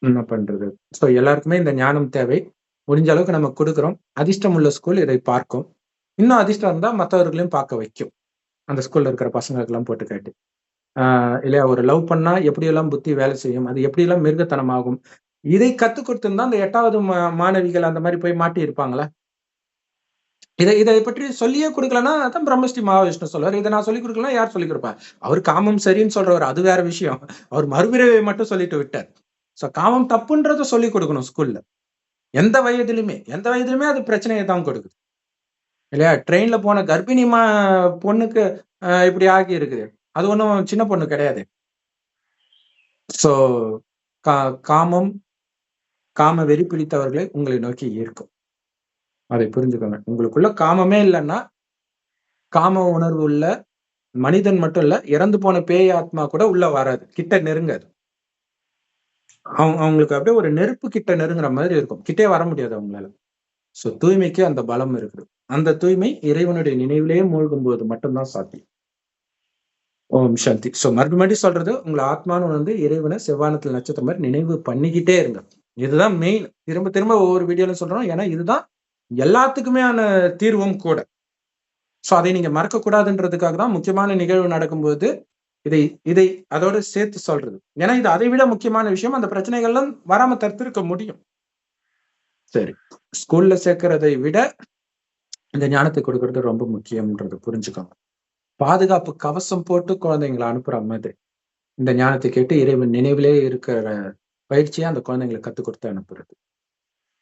என்ன பண்றது? சோ எல்லாருக்குமே இந்த ஞானம் தேவை. முடிஞ்ச அளவுக்கு நம்ம குடுக்குறோம். அதிர்ஷ்டம் உள்ள ஸ்கூல் இதை பார்க்கும். இன்னும் அதிர்ஷ்டம் இருந்தா மத்தவர்களையும் பார்க்க வைக்கும். அந்த ஸ்கூல்ல இருக்கிற பசங்களுக்கெல்லாம் போட்டு காட்டி. இல்லையா ஒரு லவ் பண்ணா எப்படியெல்லாம் புத்தி வேலை செய்யும்? அது எப்படியெல்லாம் மிருகத்தனமாகும்? இதை கத்துக் குடுத்திருந்தா அந்த 8வது மாணவிகள் அந்த மாரி போய் மாட்டியிருப்பாங்களா? இதை பற்றி சொல்லியே குடுக்கலன்னா, அதான் பிரம்மஸ்ரீ மகாவிஷ்ணு சொல்லுவாரு. இத நான் சொல்லிக் குடுக்கலன்னா யார் சொல்லிக் குடுப்பா? அவரு காமம் சரின்னு சொல்றவரு. அது வேற விஷயம். அவர் மறுபிறவியை மட்டும் சொல்லிட்டு விட்டார். சோ காமம் தப்புன்றத சொல்லிக் குடுக்கணும் ஸ்கூல்ல. எந்த வயதிலுமே அது பிரச்சனையை தான் கொடுக்குது இல்லையா? ட்ரெயின்ல போன கர்ப்பிணி பொண்ணுக்கு இப்படி ஆகி இருக்குது. அது ஒண்ணும் சின்ன பொண்ணு கிடையாது. சோ காமம், காம வெறி பிடித்தவர்களை உங்களை நோக்கி ஈர்க்கும். அதை புரிஞ்சுக்கோங்க. உங்களுக்குள்ள காமமே இல்லைன்னா, காம உணர்வு உள்ள மனிதன் மட்டும் இல்ல, இறந்து போன பேய் ஆத்மா கூட உள்ள வராது, கிட்ட நெருங்காது. அவங்களுக்கு அப்படியே ஒரு நெருப்பு கிட்ட நெருங்குற மாதிரி இருக்கும். கிட்டே வர முடியாது அவங்களால. சோ தூய்மைக்கு அந்த பலம் இருக்குது. அந்த தூய்மை இறைவனுடைய நினைவிலேயே மூழ்கும் போது மட்டும்தான் சாத்தியம். ஓம் சாந்தி. சோ மறுபடியும் சொல்றது, உங்களை ஆத்மான்னு வந்து இறைவனை செவ்வானத்துல நட்சத்திரம் மாதிரி நினைவு பண்ணிக்கிட்டே இருங்க. இதுதான் மெயின். திரும்ப திரும்ப ஒவ்வொரு வீடியோல சொல்றோம். ஏன்னா இதுதான் எல்லாத்துக்குமே தீர்வும் கூட. சோ அதை நீங்க மறக்க கூடாதுன்றதுக்காக தான் முக்கியமான நிகழ்வு நடக்கும்போது இதை அதோட சேர்த்து சொல்றது. ஏன்னா இது அதை விட முக்கியமான விஷயம். அந்த பிரச்சனைகள்லாம் வராம தடுத்திருக்க முடியும். சரி, ஸ்கூல்ல சேர்க்கறதை விட இந்த ஞானத்தை கொடுக்கறது ரொம்ப முக்கியம்ன்றது புரிஞ்சுக்கோங்க. பாதுகாப்பு கவசம் போட்டு குழந்தைங்களை அனுப்புற மாதிரி இந்த ஞானத்தை கேட்டு இறைவன் நினைவிலே இருக்கிற பயிற்சியை அந்த குழந்தைங்களை கத்துக் கொடுத்து அனுப்புறது.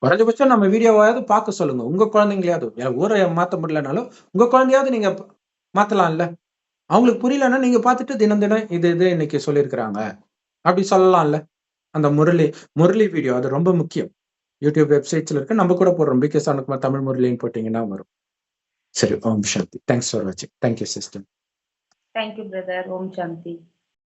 குறைஞ்சபட்சம் நம்ம வீடியோவாவது பார்க்க சொல்லுங்க. உங்க குழந்தைங்களையாவது, ஊரை மாத்த முடியலனாலும் உங்க குழந்தையாவது நீங்க மாத்தலாம்ல. அவங்களுக்கு புரியலன்னா நீங்க பார்த்துட்டு தினம் தினம் இது இன்னைக்கு சொல்லியிருக்கிறாங்க அப்படி சொல்லலாம்ல. அந்த முரளி வீடியோ அது ரொம்ப முக்கியம். யூடியூப் வெப்சைட்ஸ்ல இருக்கு. நம்ம கூட போடுறோம். பிகேஎஸ் அனுக்குமார் தமிழ் முரளின்னு போட்டீங்கன்னா வரும். சரி, ஓம் சாந்தி. தேங்க்ஸ் ஃபார் வாட்சிங். Thank you sister. Thank you brother. Om சாந்தி.